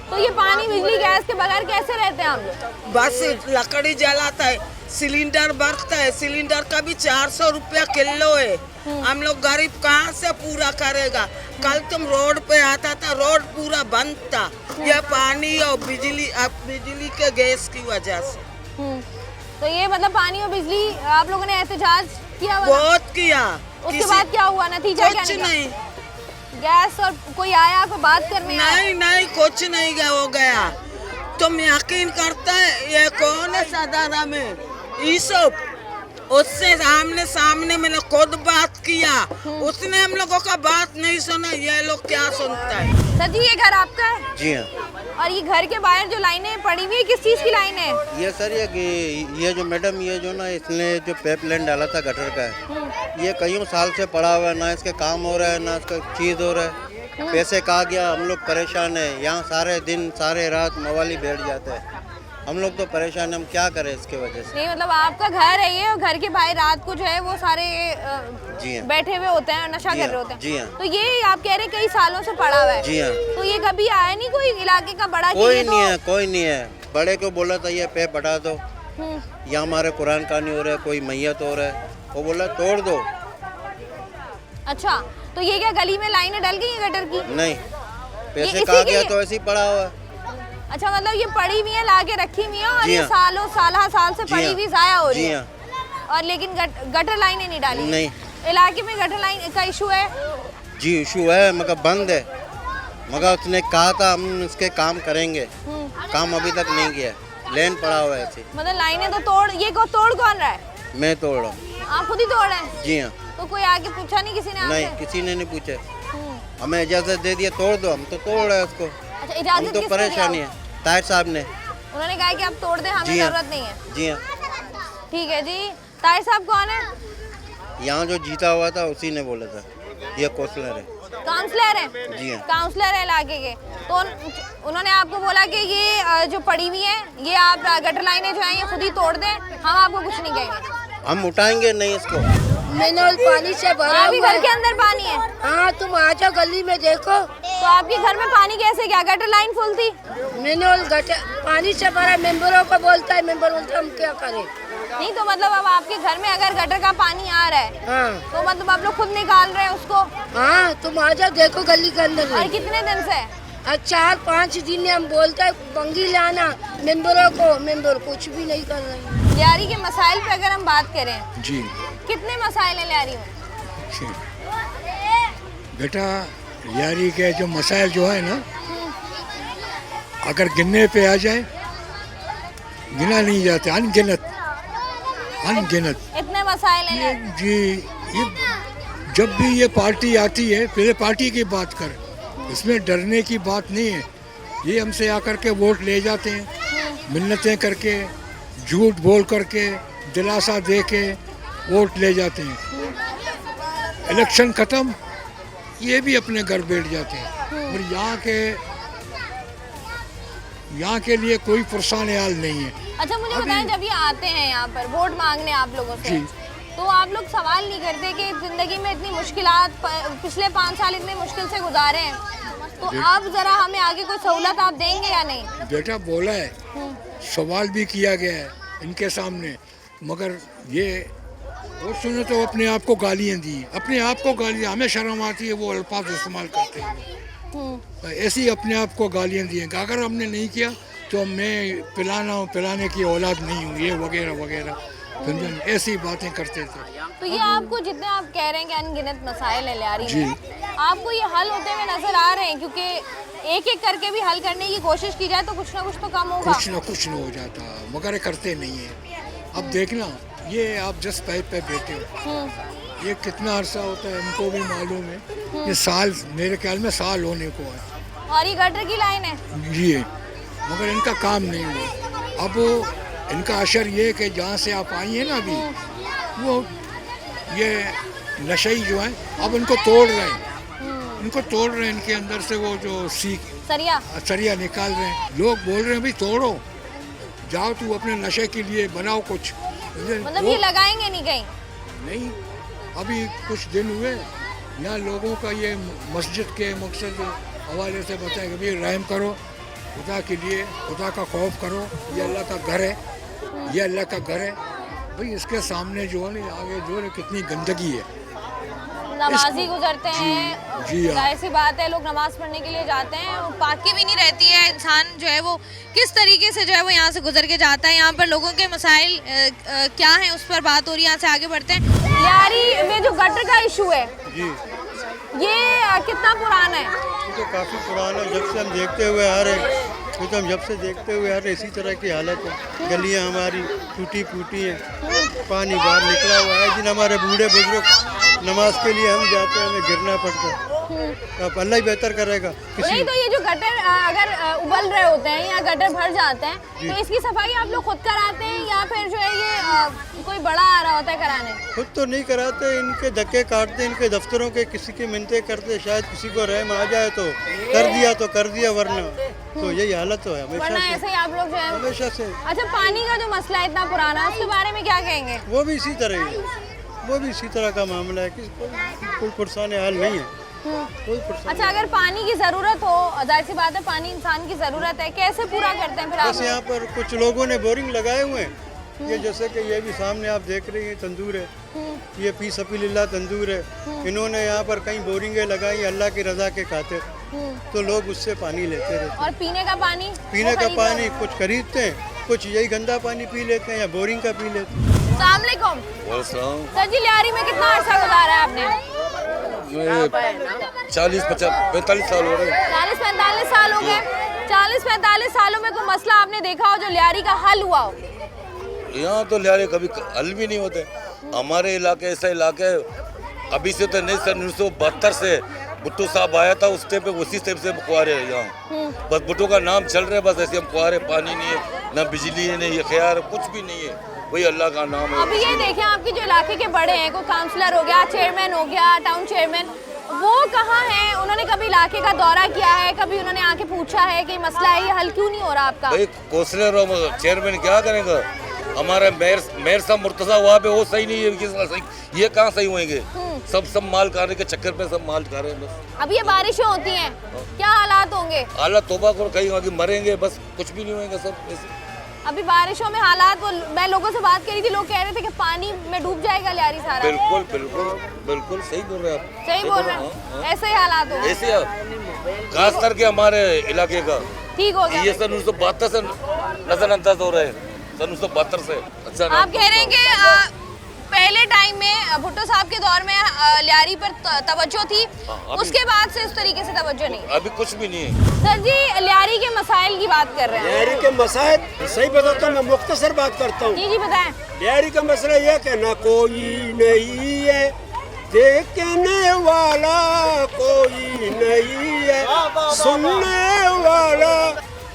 तो ये पानी बिजली गैस के बगैर कैसे रहते हैं हम लोग? बस लकड़ी जलाता है, सिलेंडर बरता है, सिलेंडर का भी 400 रुपया किलो है। हम लोग गरीब कहाँ से पूरा करेगा? कल तुम रोड पे आता था, रोड पूरा बंद था, ये पानी और बिजली के गैस की वजह से। तो ये मतलब पानी और बिजली आप लोगों ने एहतजाज किया? बहुत किया। उसके बाद क्या हुआ, नतीजा क्या निकला? नहीं, गैस और कोई आया आपको बात करने? नहीं, कुछ नहीं हो गया। तुम यकीन करता है ये कौन है सदारा में? ईसुफ, उससे सामने मैंने खुद बात किया, उसने हम लोगों का बात नहीं सुना। ये लोग क्या सुनता है? सर जी, ये घर आपका है? जी हाँ। और ये घर के बाहर जो लाइनें पड़ी हुई है, किस चीज़ की लाइन है? ये सर ये जो मैडम ये जो ना इसने जो पाइपलाइन डाला था गटर का है, ये कईयों साल से पड़ा हुआ है, ना इसके काम हो रहा है ना इसका चीज़ हो रहा है। पैसे कहा गया, हम लोग परेशान है। यहाँ सारे दिन सारे रात मवाली बैठ जाते हैं, हम लोग तो परेशान हैं। हम क्या करें इसके वजह से? नहीं मतलब आपका घर है ये, और घर के बाहर रात को जो है वो सारे जी हाँ, बैठे हुए होते हैं और नशा कर रहे होते हैं। जी हाँ। तो ये आप कह रहे हैं कई सालों से पड़ा हुआ है? जी हाँ। तो ये कभी आया नहीं कोई इलाके का बड़ा? कोई नहीं है, कोई नहीं है। बड़े को बोला था ये पे बढ़ा दो, यहाँ हमारे कुरान कहानी हो रहा है, कोई मैयत हो रहा है, वो बोला तोड़ दो। अच्छा, तो ये क्या गली में लाइनें डल गई हैं गटर की? नहीं, पैसे कहा गया तो ऐसे ही पड़ा हुआ है। अच्छा, मतलब ये पड़ी हुई है, लाके रखी हुई है और ये हाँ। साल से पड़ी हुई जाया हो रही है। हाँ। और लेकिन गटर लाइनें नहीं डाली? नहीं। इलाके में गटर लाइन का इशू है? जी इशू है, मगर बंद है। मगर उसने कहा था हम इसके काम करेंगे, काम अभी तक नहीं किया, लेन पड़ा हुआ है ऐसे। मतलब लाइनें तो तोड़ कौन रहा है? मैं तोड़ रहा हूँ। आप खुद ही तोड़ रहे हैं? जी हाँ। तो कोई आके पूछा नहीं किसी ने? नहीं, किसी ने नहीं पूछा, हमें इजाजत दे दिया तोड़ दो, हम तो तोड़ रहे हैं उसको। अच्छा, इजाजत हम तो किसने परेशानी दिया? है, ताहिर साहब ने। उन्होंने कहा कि आप तोड़ दें, हमें जरूरत नहीं है। जी हाँ। ठीक है जी। ताहिर साहब कौन है? यहाँ जो जीता हुआ था उसी ने बोला था। ये काउंसलर है। काउंसलर है? जी हाँ। काउंसलर है इलाके के। तो उन्होंने आपको बोला कि ये जो पड़ी हुई है ये आप गटर लाइनें जो हैं ये खुद ही तोड़ दें, हम आपको कुछ नहीं कहेंगे। हम उठाएंगे नहीं इसको। मैनुअल पानी से भरा आपके हुआ घर के अंदर पानी है? हाँ, तुम आ जाओ गली में देखो। तो आपके घर में पानी कैसे गया? गटर लाइन फुल थी? मैनुअल गटर पानी से भरा, मेंबरों को बोलता है, मेंबर बोलता है हम क्या करें। नहीं तो मतलब अब आपके घर में अगर गटर का पानी आ रहा है हाँ, तो मतलब आप लोग खुद निकाल रहे हैं उसको? हाँ, तुम आ जाओ देखो गली के अंदर। और कितने दिन से? 4-5 दिन में हम बोलते हैं बंगी लाना मेंबरों को, मेंबर कुछ भी नहीं कर रहे हैं। लियारी के मसाइल पे अगर हम बात करें जी, कितने मसाइल हैं लियारी में? बेटा लियारी के जो मसाइल जो है ना, अगर गिनने पे आ जाए गिना नहीं जाते, अनगिनत इतने मसाइल हैं जी। ये जब भी ये पार्टी आती है पहले पार्टी की बात कर, इसमें डरने की बात नहीं है। ये हमसे आकर के वोट ले जाते हैं, मिन्नतें करके, झूठ बोल करके, दिलासा दे के वोट ले जाते हैं। इलेक्शन ख़त्म, ये भी अपने घर बैठ जाते हैं। और यहाँ के लिए कोई पुरसान हाल नहीं है। अच्छा मुझे बताएं, जब ये आते हैं यहाँ पर वोट मांगने आप लोगों से, तो आप लोग सवाल नहीं करते कि जिंदगी में इतनी मुश्किलात पिछले 5 साल इतने मुश्किल से गुजारे हैं, तो आप जरा हमें आगे कोई सहूलत आप देंगे या नहीं? बेटा बोला है, सवाल भी किया गया है इनके सामने, मगर ये वो सुने तो अपने आप को गालियाँ दी, अपने आप को गालियाँ, हमें शर्म आती है वो अल्फाज इस्तेमाल करते हैं। ऐसी अपने आप को गालियाँ दी हैं कि अगर हमने नहीं किया तो मैं पिलाने की औलाद नहीं हूँ, ये वगैरह वगैरह, ऐसी बातें करते थे। तो ये आपको जितने आप कह रहे हैं कि अनगिनत मसाइल है लियारी में, आपको ये हल होते हुए नजर आ रहे हैं? क्योंकि एक एक करके भी हल करने की कोशिश की जाए तो कुछ ना कुछ तो कम होगा। कुछ ना हो जाता, मगर करते नहीं है। अब देखना, ये आप जस्ट पाइप पे बैठे हो, ये कितना अरसा होता है इनको भी मालूम है। ये साल, मेरे ख्याल में साल होने को है। और ये गटर की लाइन है जी, मगर इनका काम नहीं हुआ। अब इनका असर ये है कि जहाँ से आप आई हैं ना अभी, वो ये नशई जो है अब इनको तोड़ रहे हैं, इनके अंदर से वो जो सरिया निकाल रहे हैं। लोग बोल रहे हैं भाई तोड़ो, जाओ तू अपने नशे के लिए बनाओ कुछ। मतलब ये लगाएंगे नहीं कहीं? नहीं, अभी कुछ दिन हुए यहाँ लोगों का ये मस्जिद के मकसद हवाले से बताया कि भाई रहम करो, खुदा के लिए, खुदा का खौफ करो, ये अल्लाह का घर है, ये अल्लाह का घर है। भाई इसके सामने जो है आगे जो है कितनी गंदगी है। नमाजी गुजरते हैं, जाहिर सी बात है, लोग नमाज पढ़ने के लिए जाते हैं, पाकी भी नहीं रहती है, इंसान जो है वो किस तरीके से जो है वो यहाँ से गुजर के जाता है। यहाँ पर लोगों के मसाइल क्या हैं उस पर बात हो रही है, यहाँ से आगे बढ़ते हैं। लियारी में जो गटर का इशू है जी, ये कितना पुराना है? ये तो काफ़ी पुराना है, जब से हम देखते हुए आ रहे हैं, तो हम जब से देखते हुए आ रहे हैं इसी तरह की हालत है। गलियाँ हमारी टूटी फूटी हैं, पानी बाहर निकला हुआ है। जिन हमारे बूढ़े बुजुर्ग नमाज के लिए हम जाते हैं, हमें गिरना पड़ता है। अब अल्लाह ही बेहतर करेगा। नहीं तो ये जो गटर अगर उबल रहे होते हैं या गटर भर जाते हैं, तो इसकी सफाई आप लोग खुद कराते हैं या फिर जो है ये कोई बड़ा आ रहा होता है कराने? खुद तो नहीं कराते, इनके धक्के काटते, इनके दफ्तरों के किसी की मिन्नतें करते, शायद किसी को रहम आ जाए तो कर दिया वरना तो यही हालत तो है वरना ऐसे ही आप लोग जो है हमेशा से। अच्छा, पानी का जो मसला है इतना पुराना, उसके बारे में क्या कहेंगे? वो भी इसी तरह ही है, वो भी इसी तरह का मामला है कि कोई पुरसान हाल नहीं है, कोई पुरसान। अच्छा, अगर पानी की ज़रूरत हो, जाहिर सी बात है पानी इंसान की ज़रूरत है, कैसे पूरा करते हैं फिर आप? बस यहाँ पर कुछ लोगों ने बोरिंग लगाए हुए हैं, ये जैसे कि ये भी सामने आप देख रही हैं तंदूर है, ये फी सबिलिल्लाह तंदूर है। इन्होंने यहाँ पर कई बोरिंगें लगाई अल्लाह की रज़ा के खातिर, तो लोग उससे पानी लेते रहते हैं। और पीने का पानी कुछ खरीदते हैं, कुछ यही गंदा पानी पी लेते हैं या बोरिंग का पी लेते हैं। अस्सलाम वालेकुम। सर जी, लियारी में कितना अर्सा गुजारा है आपने? 40-45 साल हो गए। 40-45 साल हो गए। 40-45 सालों में कोई मसला आपने देखा हो जो लियारी का हल हुआ हो? यहाँ तो लियारी कभी हल भी नहीं होते। हमारे इलाके ऐसा इलाका है, अभी से तो नहीं, सन 1972 से भुट्टो साहब आया था, उस टाइम पे उसी टाइम से कुआरे हैं यहाँ। बस भुट्टो का नाम चल रहा है, बस ऐसे हम कुआरे, पानी नहीं है, ना बिजली है, नहीं खैर कुछ भी नहीं है, वही अल्लाह का नाम है। अभी ये देखें, आपके जो इलाके के बड़े हैं, कोई काउंसलर हो गया, चेयरमैन हो गया, टाउन चेयरमैन, वो कहाँ हैं? उन्होंने कभी इलाके का दौरा किया है? कभी उन्होंने आके पूछा है कि मसला है ये हल क्यों नहीं हो रहा आपका? भाई कौंसलर और चेयरमैन क्या करेंगे? हमारे मेयर साहब मुर्तजा वहाँ पे वो सही नहीं है, सही ये कहाँ सही होंगे? सब माल खाने के चक्कर पे सब माल खा रहे हैं बस। अब ये बारिशें होती हैं, क्या हालात होंगे? हालात तोबा को कहीं आगे मरेंगे, बस कुछ भी नहीं होएगा सब ऐसे। अभी बारिशों में हालात, वो मैं लोगों से बात करी थी, लोग कह रहे थे कि पानी में डूब जाएगा लियारी सारा। बिल्कुल बिल्कुल बिल्कुल सही बोल रहे हैं आप, सही बोल रहे हैं। ऐसे ही हालात हो ऐसे खास करके हमारे इलाके का ठीक हो गया। ये सन 1972 से नजरअंदाज हो रहे हैं, सन 1972 से। अच्छा आप कह रहे हैं कि पहले टाइम में भुट्टो साहब के दौर में लियारी पर तवज्जो थी, उसके बाद से इस तरीके से तवज्जो नहीं। अभी कुछ भी नहीं है। सर जी, लियारी के मसाइल की बात कर रहे हैं। लियारी के मसाइल सही बताता हूँ, मैं मुख्तसर बात करता हूँ। जी बताएं। लियारी का मसला यह कि ना कोई नहीं है देखने वाला, कोई नहीं है सुनने वाला।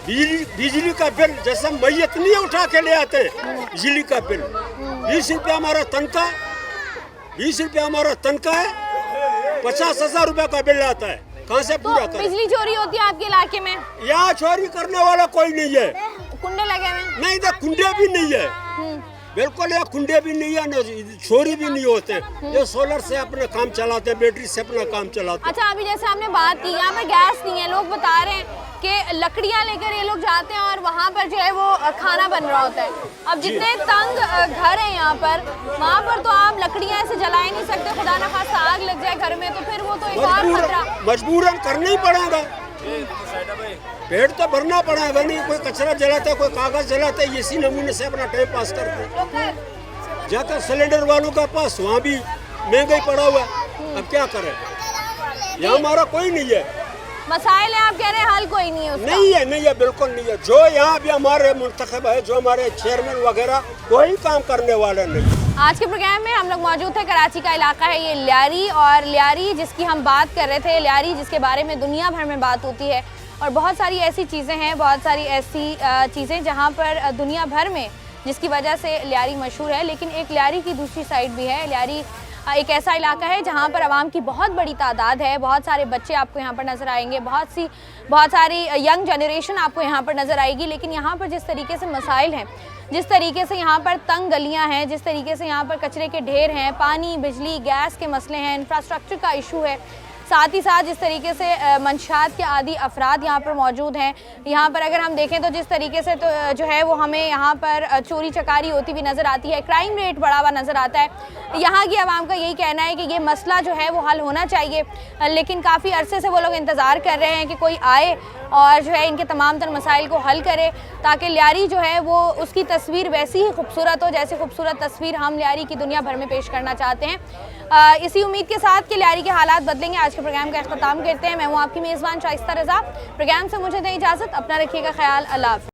बिजली का बिल जैसे मैयत नहीं उठा के ले आते, बिजली का बिल 20 रुपया हमारा तनख्वाह, 20 रुपया हमारा तनख्वाह है, 50,000 रुपया का बिल आता है, कहाँ से पूरा करें? बिजली चोरी होती है आपके इलाके में? यहाँ चोरी करने वाला कोई नहीं है। कुंडे लगे हुए? नहीं, इधर कुंडे भी नहीं है, बिल्कुल यहाँ कुंडे भी नहीं है, न चोरी भी नहीं होते। ये सोलर से अपना काम चलाते हैं, बैटरी से अपना काम चलाते हैं। अच्छा, अभी जैसे आपने बात की यहाँ पर गैस नहीं है, लोग बता रहे हैं कि लकड़ियाँ लेकर ये लोग जाते हैं और वहाँ पर जो है वो खाना बन रहा होता है। अब जितने तंग घर हैं यहाँ पर, वहाँ पर तो आप लकड़ियाँ ऐसे जला ही नहीं सकते, खुदा न खास्ता आग लग जाए घर में तो फिर वो तो एक और खतरा। मजबूरन करना ही पड़ेगा, पेट तो भरना पड़ेगा। नहीं कोई कचरा जलाता है, कोई कागज जलाता है, इसी नमूने से अपना टाइम पास करते हैं। जाकर सिलेंडर वालों का पास वहाँ भी महंगाई पड़ा हुआ है, अब क्या करें? यहाँ हमारा कोई नहीं है। मसाइल है, आप कह रहे हैं हल कोई नहीं है उसका? नहीं है, बिल्कुल नहीं है। जो यहाँ भी हमारे मुंतखब है, जो हमारे चेयरमैन वगैरह, कोई काम करने वाला नहीं। आज के प्रोग्राम में हम लोग मौजूद थे, कराची का इलाका है ये लियारी, और लियारी जिसकी हम बात कर रहे थे, लियारी जिसके बारे में दुनिया भर में बात होती है, और बहुत सारी ऐसी चीज़ें हैं, बहुत सारी ऐसी चीज़ें जहाँ पर दुनिया भर में जिसकी वजह से लियारी मशहूर है। लेकिन एक लियारी की दूसरी साइड भी है। लियारी एक ऐसा इलाका है जहाँ पर आवाम की बहुत बड़ी तादाद है, बहुत सारे बच्चे आपको यहाँ पर नज़र आएंगे, बहुत सारी यंग जनरेशन आपको यहाँ पर नज़र आएगी। लेकिन यहाँ पर जिस तरीके से मसाइल हैं, जिस तरीके से यहाँ पर तंग गलियाँ हैं, जिस तरीके से यहाँ पर कचरे के ढेर हैं, पानी, बिजली, गैस के मसले हैं, इंफ्रास्ट्रक्चर का इशू है, साथ ही साथ जिस तरीके से मंशात के आदि अफराद यहाँ पर मौजूद हैं। यहाँ पर अगर हम देखें तो जिस तरीके से तो जो है वो हमें यहाँ पर चोरी चकारी होती हुई नज़र आती है, क्राइम रेट बढ़ा हुआ नज़र आता है। यहाँ की आवाम का यही कहना है कि ये मसला जो है वो हल होना चाहिए, लेकिन काफ़ी अरसे से वो लोग इंतज़ार कर रहे हैं कि कोई आए और जो है इनके तमाम तर मसाइल को हल करे, ताकि लियारी जो है वो उसकी तस्वीर वैसी ही खूबसूरत हो जैसी खूबसूरत तस्वीर हम लियारी की दुनिया भर में पेश करना चाहते हैं। इसी उम्मीद के साथ कि लियारी के हालात बदलेंगे, आज के प्रोग्राम का अख्ताम करते हैं। मैं हूँ आपकी मेज़बान शाइस्ता रज़ा। प्रोग्राम से मुझे दें इजाज़त, अपना रखिएगा ख्याल, अल्लाह हाफ़िज़।